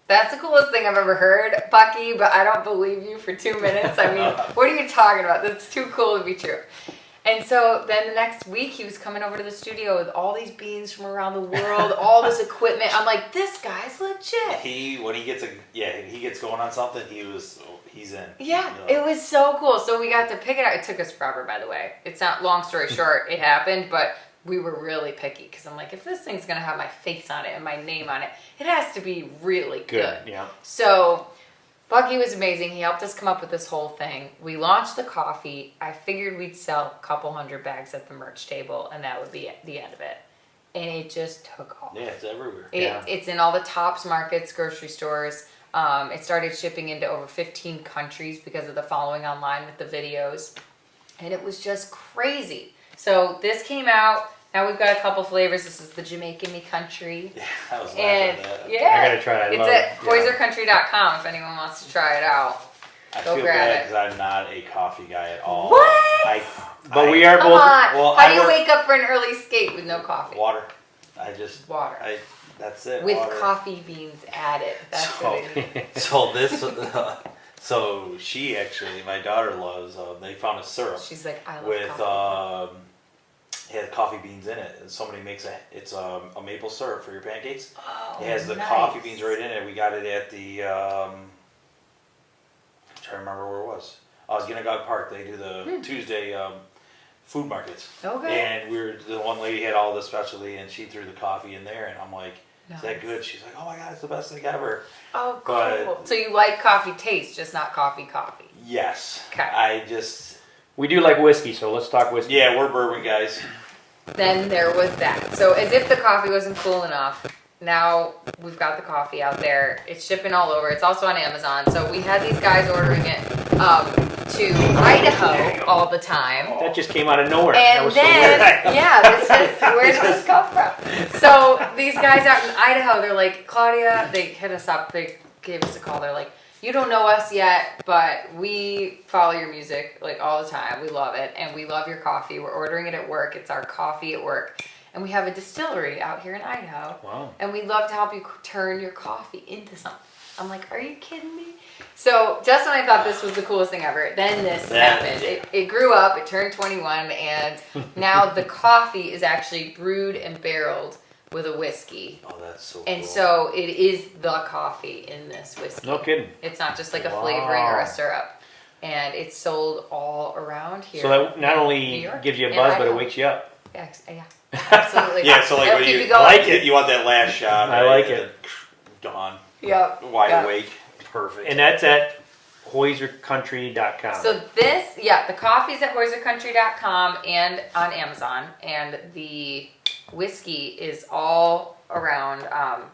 that's the coolest thing I've ever heard, Bucky, but I don't believe you for 2 minutes. I mean, what are you talking about? That's too cool to be true. And so then the next week, he was coming over to the studio with all these beans from around the world, all this equipment. I'm like, this guy's legit. When he gets going on something, he's in. Yeah, it was so cool. So we got to pick it out. It took us forever, by the way. It's not, long story short, it happened, but we were really picky because I'm like, if this thing's going to have my face on it and my name on it, it has to be really good. Yeah. So Bucky was amazing. He helped us come up with this whole thing. We launched the coffee. I figured we'd sell a couple hundred bags at the merch table, and that would be the end of it. And it just took off. Yeah, it's everywhere. It's in all the Tops markets, grocery stores. It started shipping into over 15 countries because of the following online with the videos. And it was just crazy. So this came out. Now we've got a couple flavors. This is the Jamaican Me Country. Yeah, I was laughing And at that. yeah, I gotta try it. It's at HoyserCountry.com if anyone wants to try it out. I Go feel grab bad it. because I'm not a coffee guy at all. What? But we are Come both. on. Well, How I do you work- wake up for an early skate with no coffee? Water. Water. That's it. With water. coffee beans added. That's what it is. So she actually, my daughter loves. They found a syrup She's like, I love with coffee. it had coffee beans in it, and somebody makes it's a maple syrup for your pancakes. Oh, It has the nice. coffee beans right in it. We got it at the I'm trying to remember where it was. Ginnegog Park. They do the Tuesday food markets. Okay. And the one lady had all the specialty, and she threw the coffee in there, and I'm like, is that Nice. good? She's like, oh my god, it's the best thing ever. Oh, cool. But- So you like coffee taste, just not coffee. Yes. Okay. We do like whiskey, so let's talk whiskey. Yeah, we're bourbon guys. Then there was that. So as if the coffee wasn't cool enough, now we've got the coffee out there. It's shipping all over. It's also on Amazon. So we had these guys ordering it to Idaho all the time. That just came out of nowhere. That And was then, so weird. yeah, where did this come from? So these guys out in Idaho, they're like, Claudia, they hit us up. They gave us a call. They're like, you don't know us yet, but we follow your music like all the time. We love it, and we love your coffee. We're ordering it at work. It's our coffee at work. And we have a distillery out here in Idaho. Wow. And we'd love to help you turn your coffee into something. I'm like, are you kidding me? So just when I thought this was the coolest thing ever, then this happened. It grew up, it turned 21, and now the coffee is actually brewed and barreled with a whiskey. Oh, that's so And cool. so it is the coffee in this whiskey. No kidding. It's not just like a Wow. flavoring or a syrup. And it's sold all around here. So that not New only York gives you a and buzz, but it Idaho. wakes you up. Yeah, absolutely. Yeah, so like It'll when keep you, going. I like it. you want that last shot. I right? like And it. then Dawn, Yep. wide Yep. awake, perfect. And that's at HoyserCountry.com. So this, the coffee's at HoyserCountry.com and on Amazon. And the whiskey is all around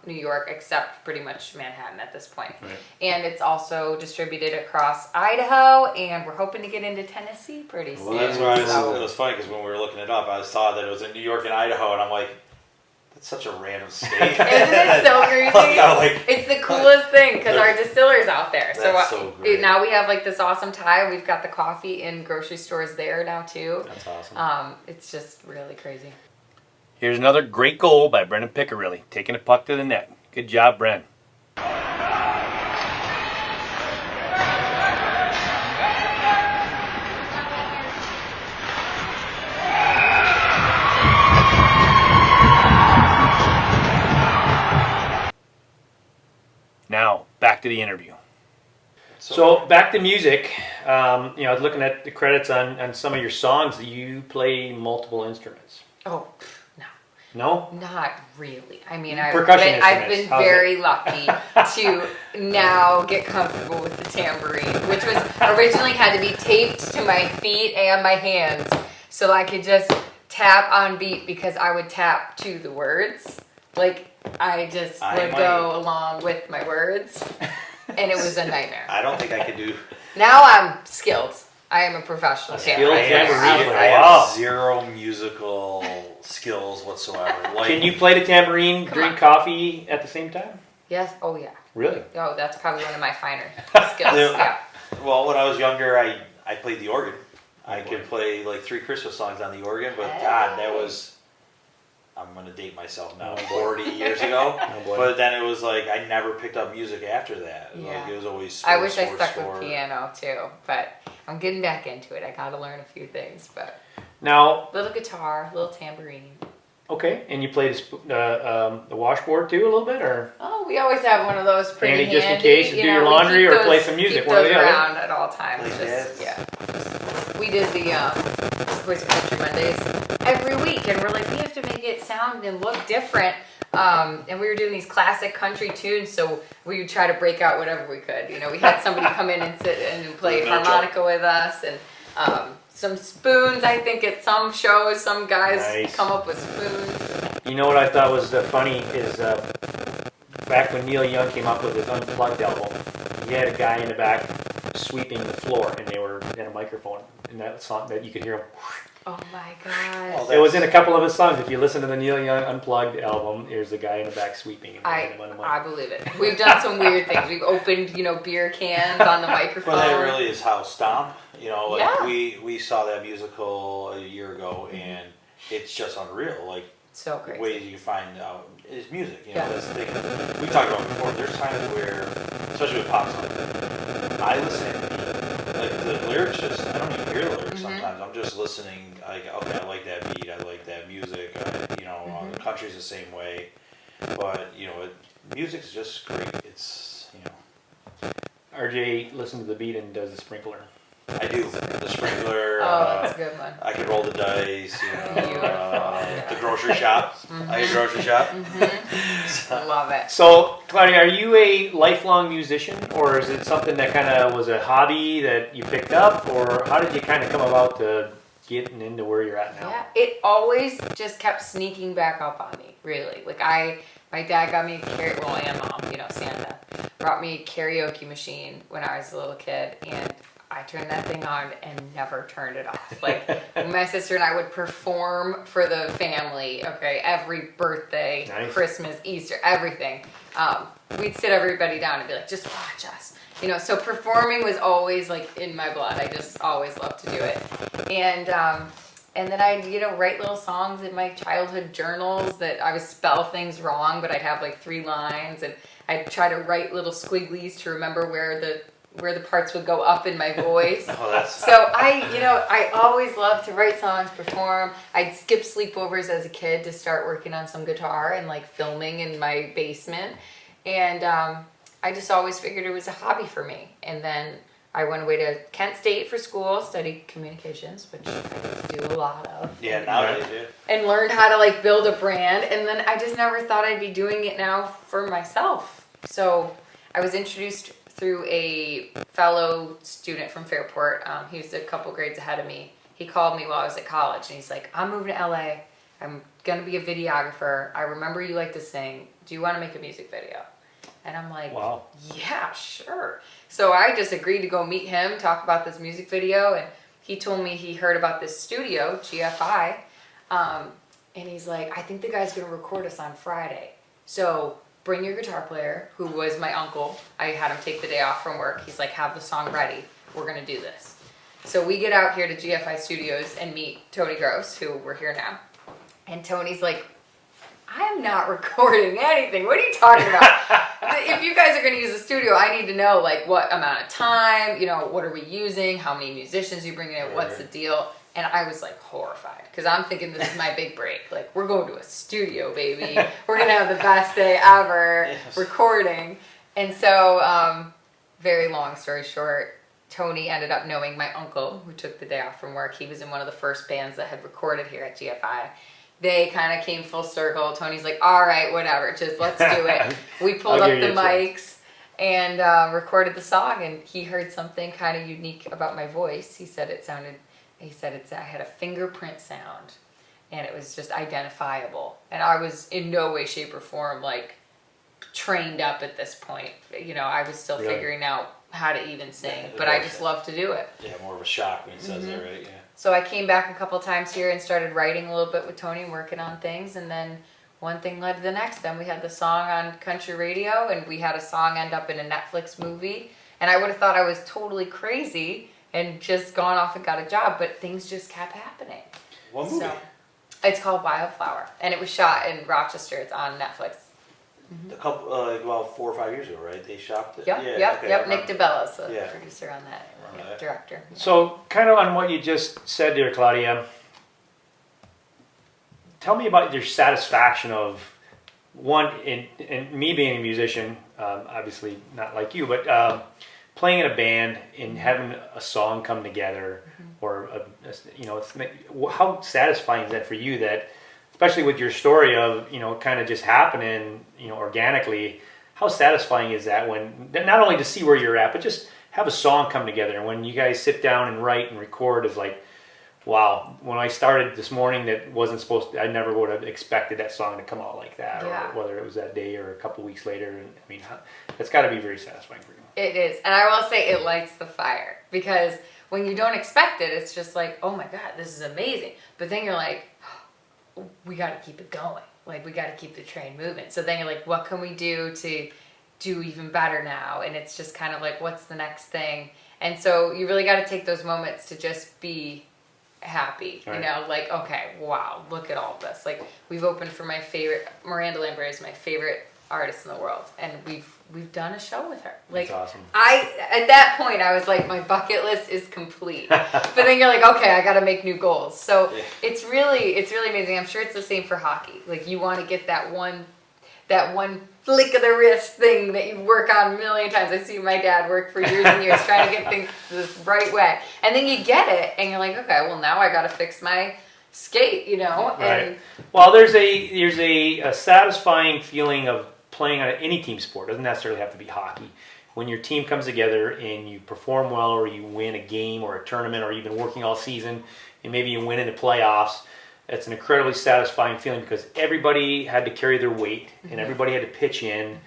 New York, except pretty much Manhattan at this point. Right. And it's also distributed across Idaho, and we're hoping to get into Tennessee pretty soon. Well, that's why So- it was funny because when we were looking it up, I saw that it was in New York and Idaho, and I'm like, that's such a random state. Isn't it so crazy? Like, It's the coolest thing because our distiller's out there. That's so great. Now we have like this awesome tie. We've got the coffee in grocery stores there now too. That's awesome. It's just really crazy. Here's another great goal by Brendan Piccarilli, taking a puck to the net. Good job, Bren. Now, back to the interview. So back to music. I was looking at the credits on some of your songs. You play multiple instruments. Oh, No? not really. I mean, Percussion I've been instruments. How's very lucky to now get comfortable with the tambourine, which was originally had to be taped to my feet and my hands so I could just tap on beat because I would tap to the words. Like, I just would go along with my words, and it was a nightmare. I don't think I could do. Now I'm skilled. I am a professional tambourine player. I Wow. have zero musical skills whatsoever. Like, Can you play the tambourine, drink coffee at the same time? Yes. Oh, yeah. Really? Oh, that's probably one of my finer skills. Yeah. Well, when I was younger, I played the organ. I could play like 3 Christmas songs on the organ, but God, that was. I'm gonna date myself now. 40 years ago, but then it was like I never picked up music after that. Yeah. Like it was always. I wish I stuck with piano too, but I'm getting back into it. I got to learn a few things, but Now, little guitar, little tambourine. okay, and you play the washboard too a little bit, or? Oh, we always have one of those pretty Handy just in handy. case to do your we laundry keep or those- play some music, Keep one or those the other. around at all times. Like Just, this. yeah. We did the Voice of Country Mondays every week, and we're like, we have to make it sound and look different. And we were doing these classic country tunes, so we would try to break out whatever we could. You know, we had somebody come in and sit and play harmonica with us, and some spoons. I think at some shows, some guys Nice. come up with spoons. You know what I thought was funny is back when Neil Young came up with his Unplugged album, he had a guy in the back sweeping the floor, and they had a microphone in that song that you could hear him. Oh my god! Well, It was in a couple of his songs. If you listen to the Neil Young Unplugged album, there's a guy in the back sweeping. And I believe it. We've done some weird things. We've opened, beer cans on the microphone. But that really is how Stomp. Like Yeah. we saw that musical a year ago, and it's just unreal. Like so crazy. ways you can find out is music. Yeah. That's the thing. We talked about before. There's times where, especially with pop songs, I listen to like the lyrics. Just I don't even hear the lyrics sometimes. I'm just listening. Like okay, I like that beat. I like that music. The country's the same way. But music's just great. It's RJ listens to the beat and does the sprinkler. I do the sprinkler. Oh, that's a good one. I can roll the dice. Beautiful. The grocery shop. I can grocery shop. Love it. So, Claudia, are you a lifelong musician, or is it something that kind of was a hobby that you picked up, or how did you kind of come about to getting into where you're at now? Yeah, it always just kept sneaking back up on me, really. Like my dad got me and mom, Santa, brought me a karaoke machine when I was a little kid, and I turned that thing on and never turned it off. Like, my sister and I would perform for the family, okay, every birthday, Nice. Christmas, Easter, everything. We'd sit everybody down and be like, just watch us. So performing was always like in my blood. I just always loved to do it. And then I'd, write little songs in my childhood journals that I would spell things wrong, but I'd have like 3 lines, and I'd try to write little squigglies to remember where the where the parts would go up in my voice. Oh, that's So I always loved to write songs, perform. I'd skip sleepovers as a kid to start working on some guitar and like filming in my basement. And I just always figured it was a hobby for me. And then I went away to Kent State for school, studied communications, which I do a lot of. yeah. Nowadays, yeah. And learned how to like build a brand. And then I just never thought I'd be doing it now for myself. So I was introduced through a fellow student from Fairport. He was a couple grades ahead of me. He called me while I was at college and he's like, I'm moving to LA. I'm going to be a videographer. I remember you like to sing. Do you want to make a music video? And I'm like, Wow. Yeah, sure. So I just agreed to go meet him, talk about this music video. And he told me he heard about this studio, GFI. And he's like, I think the guy's going to record us on Friday. So bring your guitar player, who was my uncle. I had him take the day off from work. He's like, have the song ready. We're going to do this. So we get out here to GFI Studios and meet Tony Gross, who we're here now. And Tony's like, I'm not recording anything. What are you talking about? If you guys are going to use a studio, I need to know like what amount of time, what are we using? How many musicians are you bringing in? What's the deal? And I was like horrified because I'm thinking this is my big break. Like we're going to a studio, baby. We're going to have the best day ever recording. And so, very long story short, Tony ended up knowing my uncle who took the day off from work. He was in one of the first bands that had recorded here at GFI. They kind of came full circle. Tony's like, all right, whatever, just let's do it. We pulled up the mics and recorded the song, and he heard something kind of unique about my voice. He said I had a fingerprint sound, and it was just identifiable. And I was in no way, shape, or form like trained up at this point. I was still figuring out how to even sing, but I just love to do it. Yeah, more of a shock when he says that, right? Yeah. So I came back a couple times here and started writing a little bit with Tony and working on things, and then one thing led to the next. Then we had the song on country radio, and we had a song end up in a Netflix movie. And I would have thought I was totally crazy and just gone off and got a job, but things just kept happening. What movie? So, it's called Wildflower, and it was shot in Rochester. It's on Netflix. A couple, about 4 or 5 years ago, right? They shopped it. Yep. Nick DeBella's the producer on that, director. So, kind of on what you just said there, Claudia, tell me about your satisfaction of, one, in me being a musician, obviously not like you, but playing in a band and having a song come together, or, how satisfying is that for you that, especially with your story of, kind of just happening, organically, how satisfying is that when, not only to see where you're at, but just have a song come together. And when you guys sit down and write and record, is like, wow, when I started this morning, that wasn't supposed to, I never would have expected that song to come out like that, or whether it was that day or a couple weeks later. And I mean, that's got to be very satisfying for you. It is. And I will say it lights the fire, because when you don't expect it, it's just like, oh my God, this is amazing. But then you're like, we got to keep it going. Like, we got to keep the train moving. So then you're like, what can we do to do even better now? And it's just kind of like, what's the next thing? And so you really got to take those moments to just be happy, like, okay, wow, look at all this. Like, we've opened for my favorite, Miranda Lambert is my favorite artist in the world, and we've done a show with her. Like, that's awesome. At that point I was like, my bucket list is complete. But then you're like, okay, I got to make new goals. So it's really amazing. I'm sure it's the same for hockey. Like, you want to get that one flick of the wrist thing that you work on a million times. I see my dad work for years and years trying to get things this right way, and then you get it, and you're like, okay, well, now I got to fix my skate, Right. And well, there's a satisfying feeling of playing on any team sport. It doesn't necessarily have to be hockey. When your team comes together and you perform well, or you win a game or a tournament, or you've been working all season and maybe you win in the playoffs, it's an incredibly satisfying feeling, because everybody had to carry their weight and everybody had to pitch in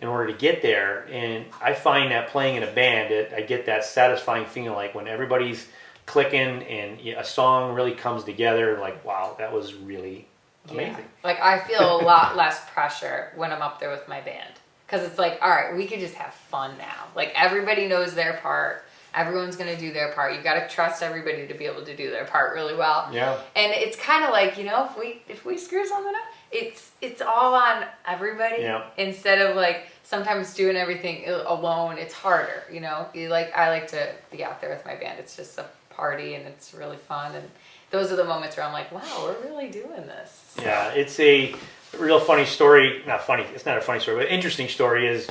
order to get there. And I find that playing in a band, I get that satisfying feeling, like when everybody's clicking and a song really comes together, like, wow, that was really amazing. Yeah. Like, I feel a lot less pressure when I'm up there with my band, because it's like, all right, we could just have fun now. Like, everybody knows their part. Everyone's going to do their part. You've got to trust everybody to be able to do their part really well. Yeah. And it's kind of like, if we screw something up, it's all on everybody. Yeah. Instead of like sometimes doing everything alone, it's harder. You know, I like to be out there with my band. It's just a party and it's really fun. And those are the moments where I'm like, wow, we're really doing this. So. Yeah, it's a real funny story. Not funny. It's not a funny story, but interesting story is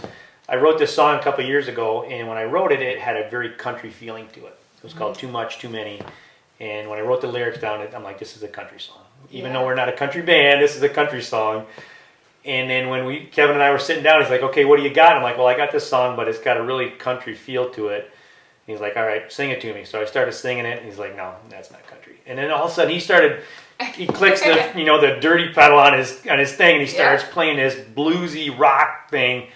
I wrote this song a couple years ago, and when I wrote it, it had a very country feeling to it. It was called Too Much, Too Many. And when I wrote the lyrics down, I'm like, this is a country song. Even though we're not a country band, this is a country song. And then when Kevin and I were sitting down, he's like, okay, what do you got? I'm like, well, I got this song, but it's got a really country feel to it. He's like, all right, sing it to me. So I started singing it, and he's like, no, that's not country. And then all of a sudden, he clicks the dirty pedal on his thing, and he starts playing this bluesy rock thing.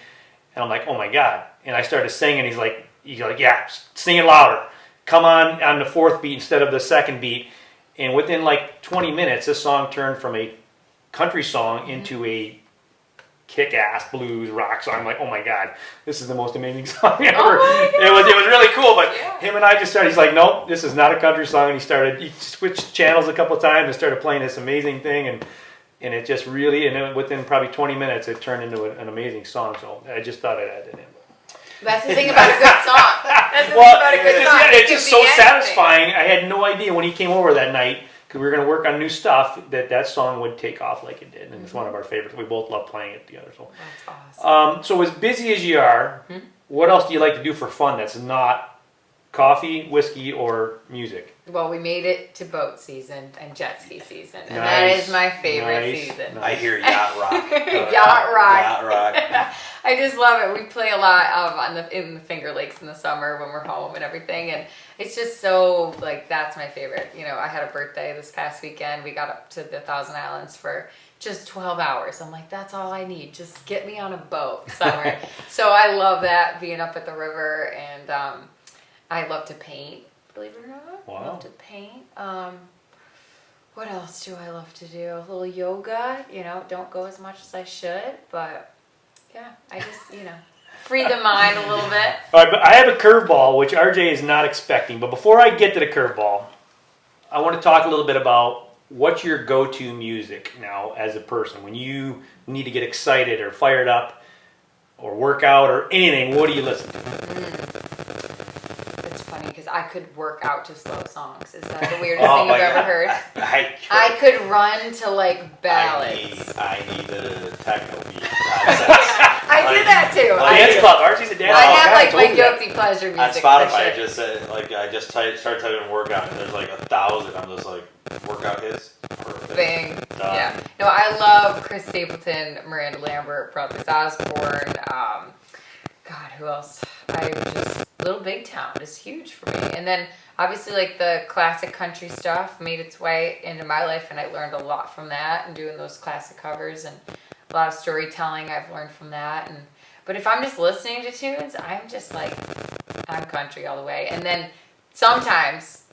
And I'm like, oh my God. And I started singing, he's like, yeah, sing it louder. Come on the fourth beat instead of the second beat. And within like 20 minutes, this song turned from a country song into a kick-ass blues rock song. I'm like, oh my God, this is the most amazing song ever. Oh my God. It was really cool, but him and I just started, he's like, nope, this is not a country song. And he switched channels a couple of times and started playing this amazing thing, and it just really, and then within probably 20 minutes, it turned into an amazing song. So I just thought I'd add it in. That's the thing about a good song. That's the thing about a good song. It's just so satisfying. I had no idea when he came over that night, because we were going to work on new stuff, that song would take off like it did. And it's one of our favorites. We both love playing it together. So. That's awesome. So as busy as you are, what else do you like to do for fun that's not coffee, whiskey, or music? Well, we made it to boat season and jet ski season, and that is my favorite season. I hear yacht rock. Yacht rock. Yacht rock. I just love it. We play a lot in the Finger Lakes in the summer when we're home and everything, and it's just so like that's my favorite. You know, I had a birthday this past weekend. We got up to the Thousand Islands for just 12 hours. I'm like, that's all I need. Just get me on a boat somewhere. So I love that, being up at the river, and I love to paint. Believe it or not, Wow. I love to paint. What else do I love to do? A little yoga. You know, don't go as much as I should, but yeah, I just free the mind a little bit. All right, but I have a curveball, which RJ is not expecting. But before I get to the curveball, I want to talk a little bit about what's your go-to music now as a person. When you need to get excited or fired up or work out or anything, what do you listen to? It's funny because I could work out to slow songs. Is that the weirdest thing you've ever heard? I could run to like ballads. I need a techno beat. I do that too. Dance club. Archie's a dance club. I have like my guilty pleasure music. On Spotify, I just started typing workout, and there's like 1,000. I'm just like, workout hits. Perfect. Bang. Done. Yeah. No, I love Chris Stapleton, Miranda Lambert, Brothers Osborne. God, who else? Little Big Town is huge for me. And then obviously like the classic country stuff made its way into my life, and I learned a lot from that and doing those classic covers, and a lot of storytelling I've learned from that. But if I'm just listening to tunes, I'm just like, I'm country all the way. And then sometimes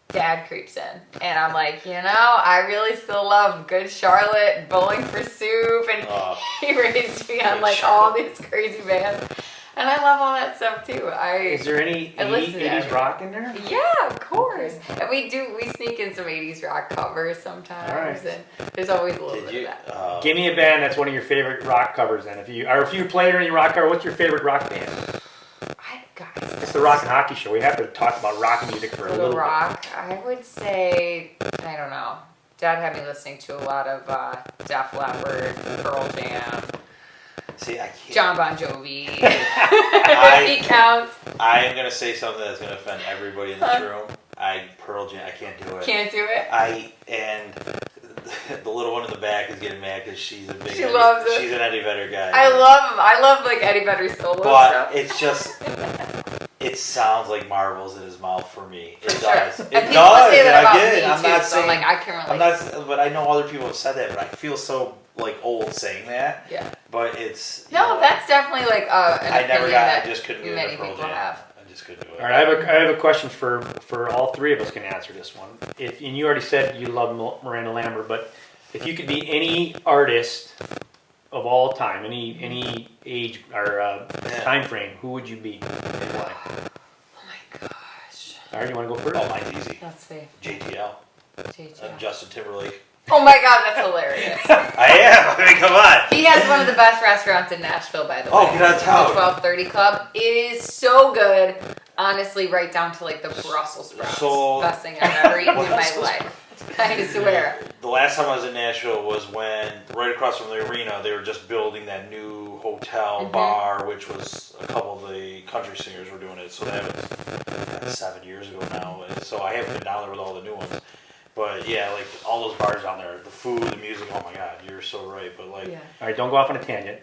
Dad creeps in, and I'm like, I really still love Good Charlotte and Bowling for Soup, and he raised me on like all these crazy bands, and I love all that stuff too. Is there any 80s rock in there? Yeah, of course. And we sneak in some 80s rock covers sometimes, and there's always a little bit of that. Give me a band that's one of your favorite rock covers then. If you played any rock cover, what's your favorite rock band? It's the Rock and Hockey Show. We have to talk about rock music for a little bit. I would say, I don't know. Dad had me listening to a lot of Def Leppard, Pearl Jam. See, I can't. John Bon Jovi. He counts. I am going to say something that's going to offend everybody in this room. Pearl Jam, I can't do it. Can't do it? And the little one in the back is getting mad because she's a big She's an Eddie Vedder guy. I love him. I love like Eddie Vedder's solo stuff. But it's just, it sounds like marbles in his mouth for me. It does. It and does. People say that and about I get me it. I'm too, not so saying. I'm like, I can relate. But I know other people have said that, but I feel so like old saying that. Yeah. But it's. No, that's definitely like an opinion that I just couldn't do many it. Pearl people Jam. have. I just couldn't do it. All right, I have a question for all three of us can answer this one. And you already said you love Miranda Lambert, but if you could be any artist of all time, any age or time frame, who would you be and why? Oh my gosh. All right, you want to go first? Oh, mine's easy. Let's see. JTL. JTL. Justin Timberlake. Oh my god, that's hilarious. I am. I mean, come on. He has one of the best restaurants in Nashville, by the way. Oh, get out of town. The 1230 Club. It is so good. Honestly, right down to like the Brussels sprouts. So- Best thing I've ever eaten in my life. I swear. The last time I was in Nashville was when, right across from the arena, they were just building that new hotel bar, which was a couple of the country singers were doing it. So that was 7 years ago now. And so I haven't been down there with all the new ones. But yeah, like all those bars down there, the food, the music, oh my god, you're so right. But like, All right, don't go off on a tangent.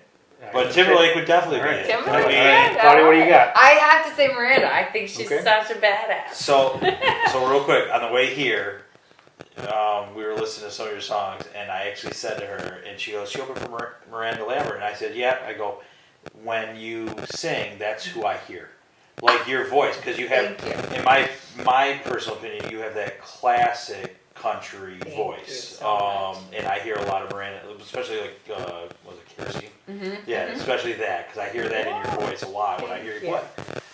but Timberlake would definitely be it. Timberlake's I mean, good. Claudia, what do you got? I have to say Miranda. I think she's Okay. such a badass. So real quick, on the way here, we were listening to some of your songs, and I actually said to her, and she goes, "She opened for Miranda Lambert," and I said, "Yeah." I go, "When you sing, that's who I hear, like your voice, because you have, in my personal opinion, you have that classic country voice, and I hear a lot of Miranda, especially like was it Kelsey? Yeah, especially that, because I hear that in your voice a lot when I hear you play.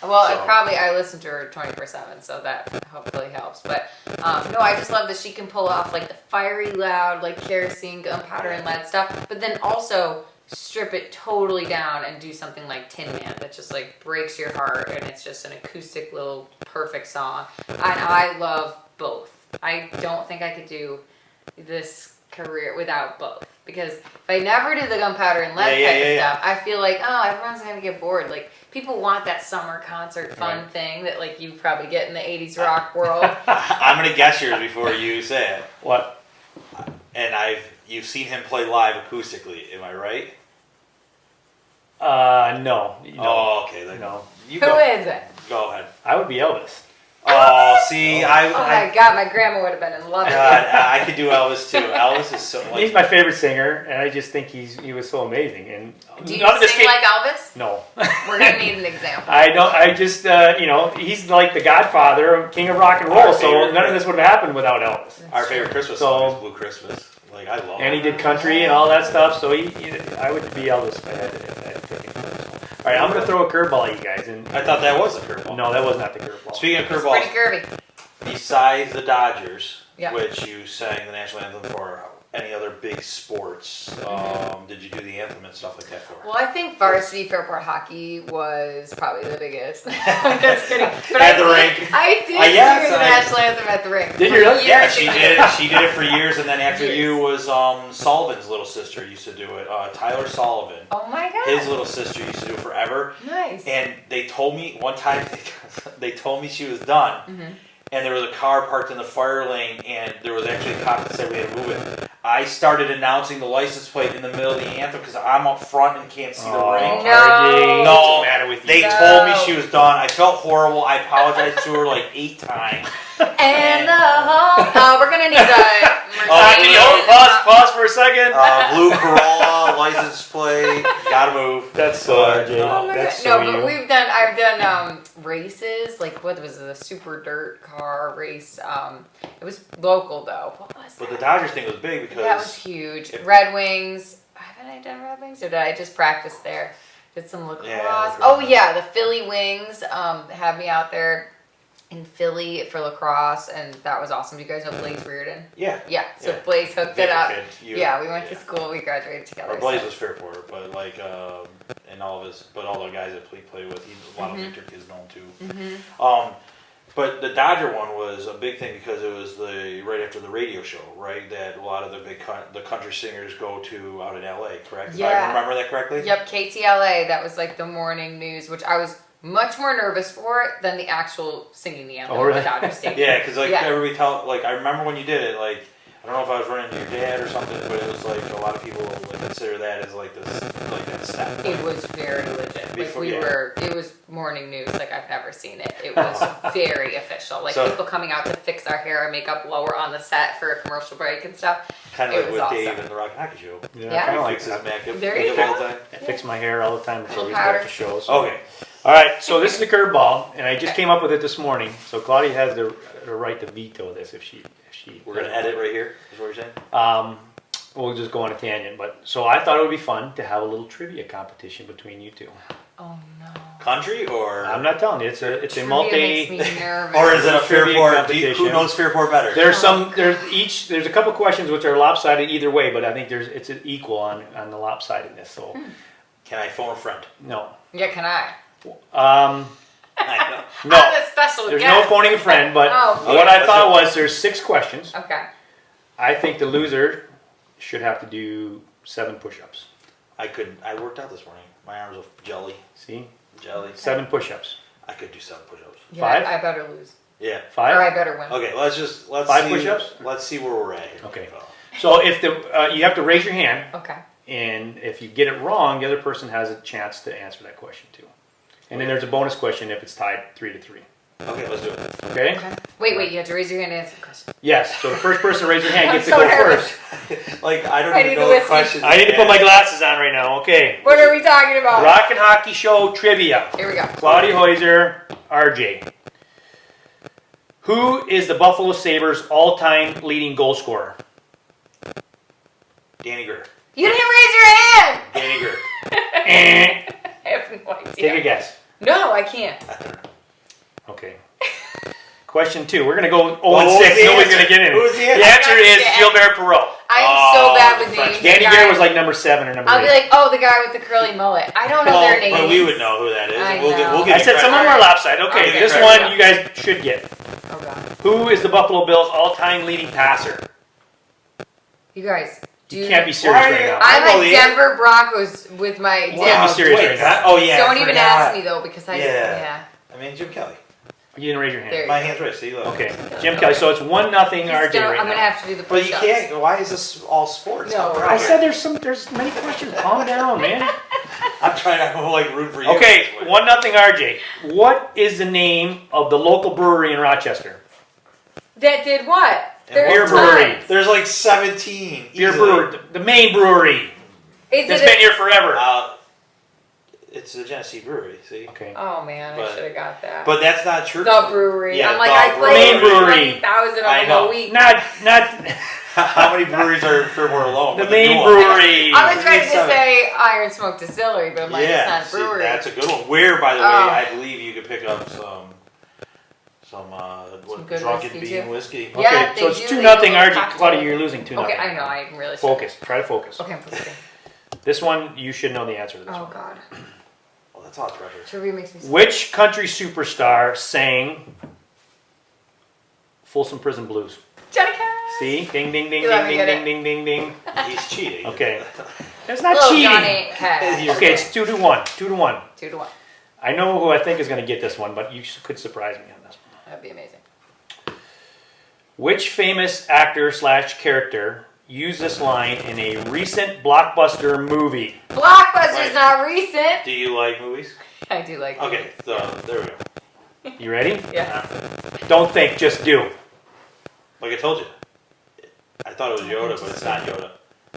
Well, So- I listen to her 24/7, so that hopefully helps. But no, I just love that she can pull off like the fiery, loud, like kerosene, gunpowder, and lead stuff, but then also strip it totally down and do something like Tin Man that just like breaks your heart, and it's just an acoustic little perfect song. And I love both. I don't think I could do this career without both. Because if I never do the gunpowder and lead type of stuff, I feel like, oh, everyone's going to get bored. Like, people want that summer concert fun thing that, like, you probably get in the 80s rock world. I'm going to guess yours before you say it. What? And you've seen him play live acoustically, am I right? No. Oh, okay. Then No. You Who go. is it? Go ahead. I would be Elvis. Oh, see, Oh my god, my grandma would have been in love with God, it. I could do Elvis too. Elvis is so He's like. my favorite singer, and I just think he was so amazing. And Do you none of this sing came- like Elvis? No. We're going to need an example. I don't. I just, he's like the Godfather, King of rock and roll. Our So favorite- none of this would have happened without Elvis. Our favorite Christmas So- song is Blue Christmas. Like I love. And he it. did country and all that stuff. So I would be Elvis if I had to pick him. All right, I'm gonna throw a curveball at you guys. And I thought that was a curveball. no, that was not the curveball. Speaking of It's curveballs, pretty curvy. besides the Dodgers, Yeah. which you sang the national anthem for, any other big sports? Did you do the anthem and stuff like that for? Well, I think varsity Fairport hockey was probably the biggest. I'm just kidding. But At the rink. I did yes, sing the I- national anthem at the rink. Did you really? Yeah, Years she ago. did it. She did it for years, and then after Years. you was Sullivan's little sister used to do it. Tyler Sullivan, Oh my god. his little sister used to do it forever. Nice. And they told me one time they told me she was done, and there was a car parked in the fire lane, and there was actually a cop that said we had to move it. I started announcing the license plate in the middle of the anthem because I'm up front and can't see the ring. No. RJ, No, what's the matter with you? They told me she was done. I felt horrible. I apologized to her like 8 times. And the home. We're gonna need a Can you hold pause for a second? Blue Corolla license plate. Gotta move. That's so RJ. Oh my That's God. so No, you. but I've done races, like what was it, a super dirt car race. It was local though. What was But that? the Dodgers thing was big because That was huge. Red Wings. Haven't I done Red Wings, or did I just practice there? Did some lacrosse. Yeah, Oh yeah, the Philly Wings had me out there in Philly for lacrosse, and that was awesome. Do you guys know Blaze Reardon? yeah. Yeah. So Yeah. Blaze hooked Bigger it up. kid. Yeah, we went to school. We graduated together. Or Blaze so- was Fairport, but like and all the guys that play with, a lot of Victor kids know him too. But the Dodger one was a big thing because it was right after the radio show, right? That a lot of the country singers go to out in LA, correct? Yeah. If I remember that correctly? Yep, KTLA. That was like the morning news, which I was much more nervous for it than the actual singing the anthem Oh, really? at the Dodger Stadium. Yeah, because Yeah. everybody I remember when you did it, like, I don't know if I was running to your dad or something, but it was like a lot of people consider that as like that step. It was very legit. Like Before- it was morning news like I've never seen it. It was very official. Like So- people coming out to fix our hair and makeup while we're on the set for a commercial break and stuff. Kind It of like was with awesome. Dave and the Rock and Hockey Show. Yeah. kind of like Fixes that. makeup There you all the go. time. I fix my hair all the time before we Little start powder. the show. So. Okay. All right, so this is the curveball, and I just came up with it this morning. So Claudia has the right to veto this if she. We're gonna edit right here. Is what you're saying? We'll just go on a tangent, but so I thought it would be fun to have a little trivia competition between you two. Oh no. Country or I'm not telling you. It's a Trivia multi. makes me nervous. or is it a Trivia Fairport? competition. Who knows Fairport better? There's a couple questions which are lopsided either way, but I think it's an equal on the lopsidedness. So Can I phone a friend? no. Yeah, can I? I know. No. I'm the special There's guest. no phoning a friend, but Oh, what I let's thought do it. was there's 6 questions. Okay. I think the loser should have to do 7 push-ups. I couldn't. I worked out this morning. My arms are jelly. See? Jelly. 7 push-ups. I could do 7 push-ups. Yeah, 5? I better lose. Yeah. Or 5? I better win. Okay. Let's 5 see. push-ups? Let's see where we're at here. Okay. So if you have to raise your hand, Okay. and if you get it wrong, the other person has a chance to answer that question too. And then there's a bonus question if it's tied 3-3. Okay, let's do it. Okay? Okay. Wait, you have to raise your hand to answer the question. Yes. So the first person to raise your hand I'm gets so to go nervous. first. Like I don't I even need know to the listen. questions. I need to put my glasses on right now. Okay. What are we talking about? Rock and Hockey Show trivia. Here we go. Claudia Hoyser, RJ. Who is the Buffalo Sabres all-time leading goal scorer? Danny Greer. You didn't raise your hand! Danny Greer. Eh. I have no idea. Take a guess. No, I can't. Okay. Question 2. We're going to go 0-6. What was the Nobody's answer? going to get in. Who was the The answer? answer is Gilbert Perreault. I'm so bad with names. Danny you Greer guys. was like number 7 or number 8. I'll be like, oh, the guy with the curly mullet. I don't know their names. But we would know who that is. I We'll know. get I said some of them are lopsided. Okay, Okay. this one you guys should get. Oh, God. Who is the Buffalo Bills' all-time leading passer? You guys, You can't be serious Why are right you- now. I'm I a believe- Denver Broncos with my You can't be dad. serious Wait, right that- now. oh yeah. Don't I even forgot. ask me, though, because I... Yeah. I mean, Jim Kelly. You didn't raise your hand. There. My hand's right. See, look. Okay, Jim Kelly. So it's 1-0 RJ right now. I'm going to have to do the But push-ups. you can't. Why is this all sports? No, I'm I said there's many questions. Calm down, man. I'm trying to like root for you. Okay, 1-0 RJ. What is the name of the local brewery in Rochester? That did what? Beer brewery. There's like 17. Beer easily. brewery. The main brewery. Is It's it been here forever. It's the Genesee Brewery. See. Okay. Oh, man, I But- should have got that. But that's not true. The brewery. Yeah, I'm like, the I brewery. played Main brewery. 20,000 I of them know. a week. Not How many breweries are in Fairport alone? the But new main one. brewery. I was ready to 37. say Iron Smoke Distillery, but I'm like, Yeah, it's see, not a brewery. that's a good one. Where, by the way, Oh. I believe you could pick up some good drunken whiskey, bean too. whiskey. Okay, Yeah, so they it's do. 2-0 They do a RJ. cocktail. Claudia, you're losing 2-0. Okay, I know. I'm really Focus. Try to focus. Okay, I'm focusing. This one, you should know the answer to this Oh, one. God. Well, that's all pressure. Trivia makes me sick. Which country superstar sang Folsom Prison Blues? Johnny Cash. See? Ding, ding, ding, You let ding, me ding, get ding, ding, ding, ding. He's cheating. Okay. It's not Little cheating. Johnny Cash. Okay, it's 2-1. 2-1. 2-1. I know who I think is going to get this one, but you could surprise me on this one. That'd be amazing. Which famous actor / character used this line in a recent blockbuster movie? Blockbuster's Right. not recent. Do you like movies? I do like Okay, movies. so there we go. You ready? Yes. Don't think, just do. Like I told you, I thought it was Yoda, but it's not Yoda.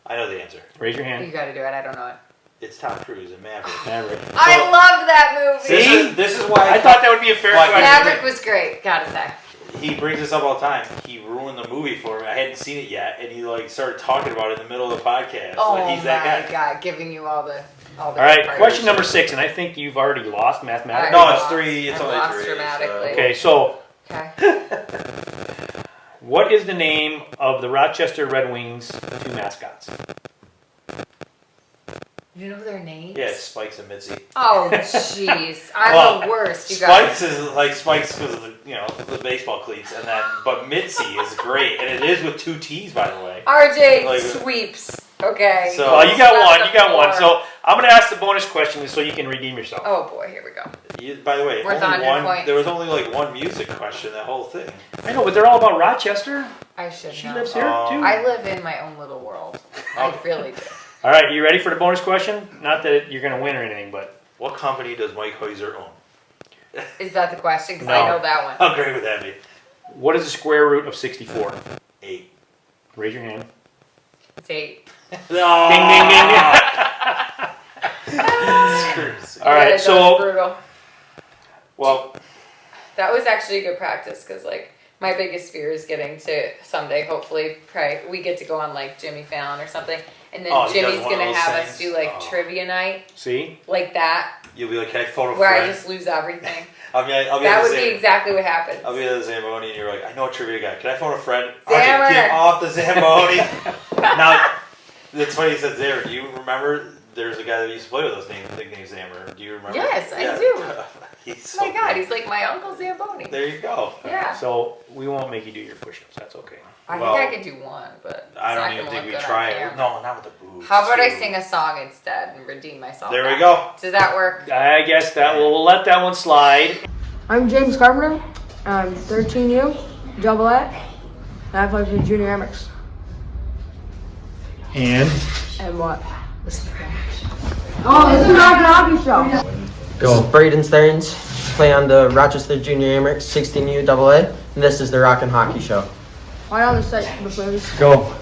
I know the answer. Raise your You hand. gotta do it. I don't know it. It's Tom Cruise and Maverick. Maverick. I loved that movie. See? This is why I thought that would be a fair Why- question. Maverick was great. Gotta say. he brings this up all the time. He ruined the movie for me. I hadn't seen it yet, and he like started talking about it in the middle of the podcast. Oh like he's that my guy. God, giving you all the. All right, question number 6, and I think you've already lost mathematically. No, I it's lost. 3. It's I only lost 3. dramatically. Okay, so Okay. what is the name of the Rochester Red Wings 2 mascots? You know their names? Yeah, it's Spikes and Mitzi. Oh, jeez. I'm Well, the worst, you guys. Spikes is like Spikes because of the baseball cleats, and then but Mitzi is great, and it is with 2 T's, by the way. RJ Like- sweeps. Okay. So- Well, you got Slap one. the You got one. floor. So I'm going to ask the bonus question so you can redeem yourself. Oh boy, here we go. By the way, Worth only 100 one. points. There was only like one music question that whole thing. I know, but they're all about Rochester. I should She know. lives here Oh. too. I live in my own little world. I really do. All right, you ready for the bonus question? Not that you're going to win or anything, but What company does Mike Hoyser own? Is that the question? Because No. I know that one. How great would that be? what is the square root of 64? 8. Raise your hand. It's 8. No. Ding, ding, ding, ding. All right, That was so brutal. Well, That was actually a good practice because, like, My biggest fear is getting to someday, hopefully, probably we get to go on like Jimmy Fallon or something, and then he does Jimmy's one of gonna those have things? us do like trivia night, See? like that, You'll be like, can I phone a where friend? I just lose everything. I'll be That at would the be exactly what happens. I'll be at the Zamboni and you're like, I know a trivia guy. Can I phone a friend? Zammer. Get off the Zamboni. Now, it's funny you said Zammer. Do you remember there's a guy that used to play with us named Zammer? Do you remember? Yes, I do. He's Oh my so God, good. he's like my Uncle Zamboni. There you go. Yeah. So we won't make you do your push-ups. That's okay. I Well, think I could do one, but it's I not don't even gonna think look we good try on it. camera. No, not with the boobs. How about I too. sing a song instead and redeem myself? There we back? go. Does that work? I guess that we'll let that one slide. I'm James Carpenter. I'm 13U, double A, and I play for Junior Amex. And And what? Oh, this is not an hockey show. This is Braden Stearns, play on the Rochester Junior Amex 16U AA, and this is the Rockin' Hockey Show. Right on the site, please. go.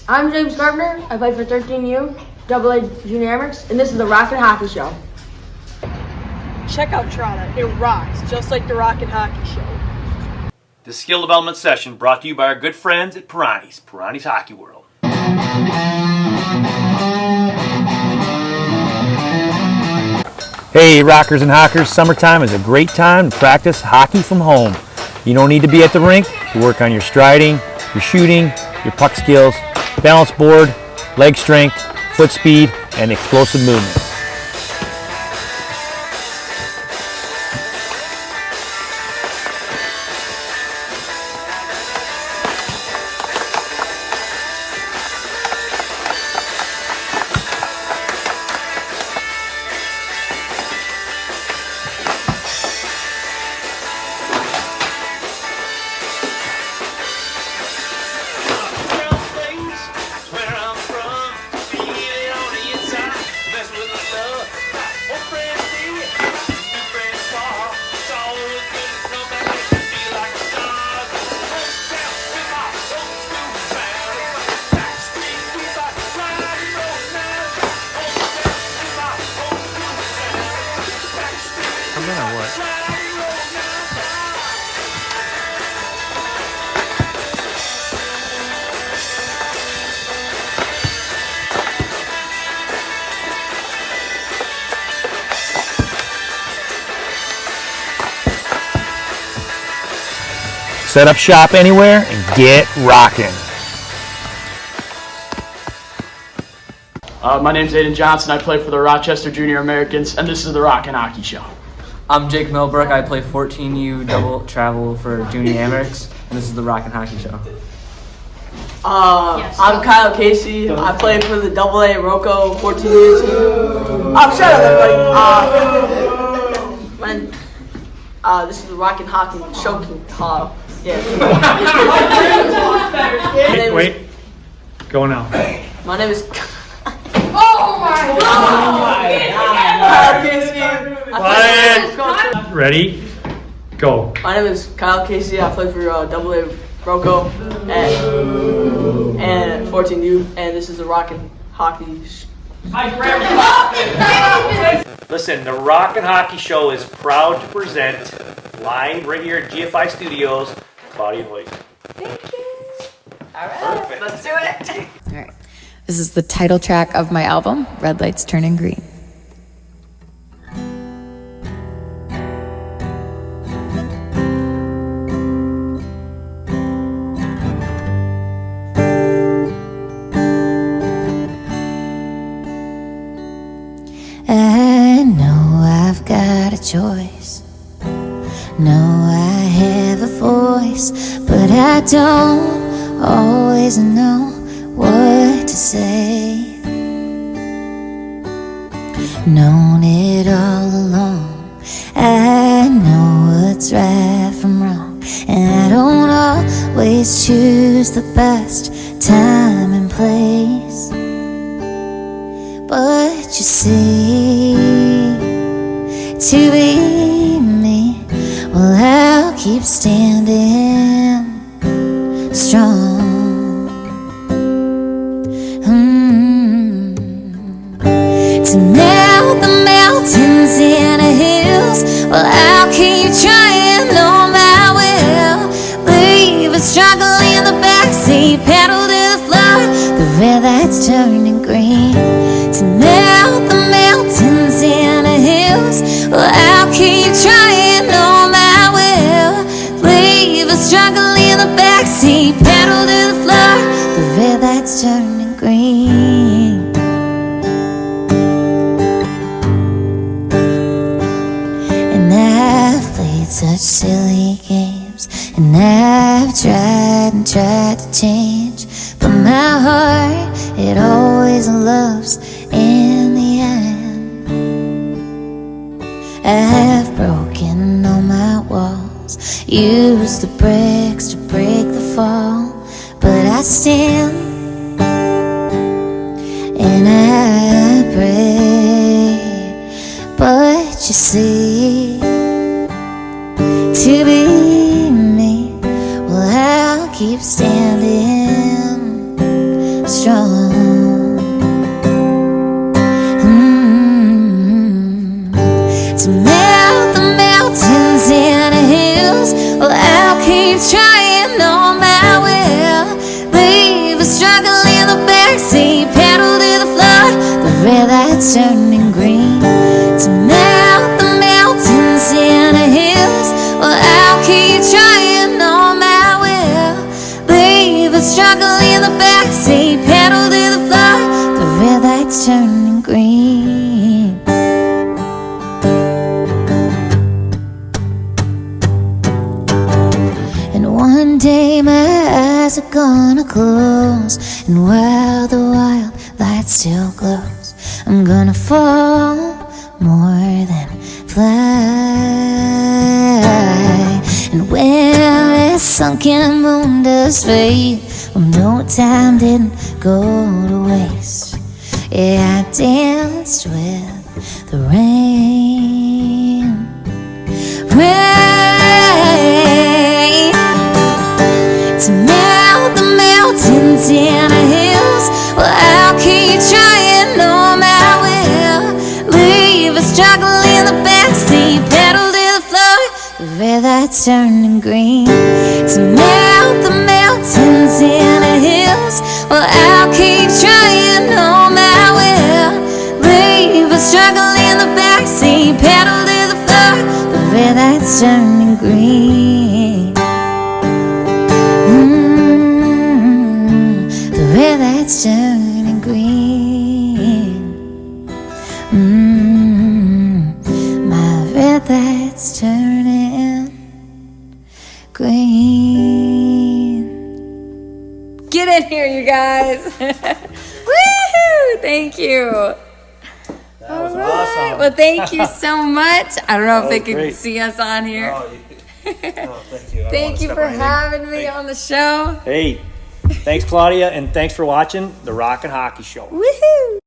I'm James Carpenter. I play for 13U, double A Junior Amex, and this is the Rockin' Hockey Show. Check out Trotta. It rocks, just like the Rock and Hockey Show. This skill development session brought to you by our good friends at Pirani's Hockey World. Hey rockers and hockers, summertime is a great time to practice hockey from home. You don't need to be at the rink to work on your striding, your shooting, your puck skills, balance board, leg strength, foot speed, and explosive movement. Set up shop anywhere and get rocking. My name's Aiden Johnson. I play for the Rochester Junior Americans, and this is the Rock and Hockey Show. I'm Jake Milbrook. I play 14U double travel for Junior Amex, and this is the Rock and Hockey Show. I'm Kyle Casey. I play for the double A Rocco 14 years. Oh, shut up, everybody. This is the Rock and Hockey Show. Yeah. Wait. Go now. My name is Oh my God! Kyle Casey. Quiet. Ready? Go. My name is Kyle Casey. I play for double A Rocco and 14U, and this is the Rock and Hockey Listen, the Rock and Hockey Show is proud to present live right here at GFI Studios, Claudia Hoyser. Thank you. All right, let's do it. All right. This is the title track of my album, Red Lights Turning Green. I know I've got a choice. Know I have a voice, but I don't always know what to say. Known it all along. I know what's right from wrong, and I don't always choose the best time and place. But you see, to be me, well, I'll keep standing strong. To melt the mountains in the hills, well, I'll keep trying on my will. Lead that's turning green, to melt the mountains and the hills. Well, I'll keep trying on my will. Leave a struggle in the backseat, pedal to the floor, the red that's turning green. And I've played such silly games, and I've tried and tried to change, but my heart, it always loves in the end. I've broken all my walls, used the bricks to break the fall, but I stand and I pray. But you see, to be me, well, I'll keep standing strong. To melt the mountains and the hills, well, I'll keep trying on my will. Leave a struggle in the backseat, pedal to the floor, the red that's turning green. To melt the mountains and the hills, well, I'll keep trying on my will. Leave a struggle in the backseat, pedal to the floor, the red that's turning green. And one day my eyes are gonna close, and while the wild light still glows, I'm gonna fall more than fly. And when this sunken moon does fade, well, no time didn't go to waste. Yeah, I danced with the rain. Rain to melt the mountains and the hills. Well, I'll keep trying on my will. Leave a struggle in the backseat, pedal to the floor, the red that's turning green. To melt the mountains and the hills. Well, I'll keep trying on my will. Leave a struggle in the backseat, pedal to the floor, the red that's turning green. The red that's turning green. My red that's turning green. Get in here, you guys. Woohoo! Thank you. That was awesome. Well, thank you so much. I don't know if they can great. see us on here. Thank you. Thank you for having me on the show. Hey, thanks, Claudia, and thanks for watching the Rockin' Hockey Show. Woohoo!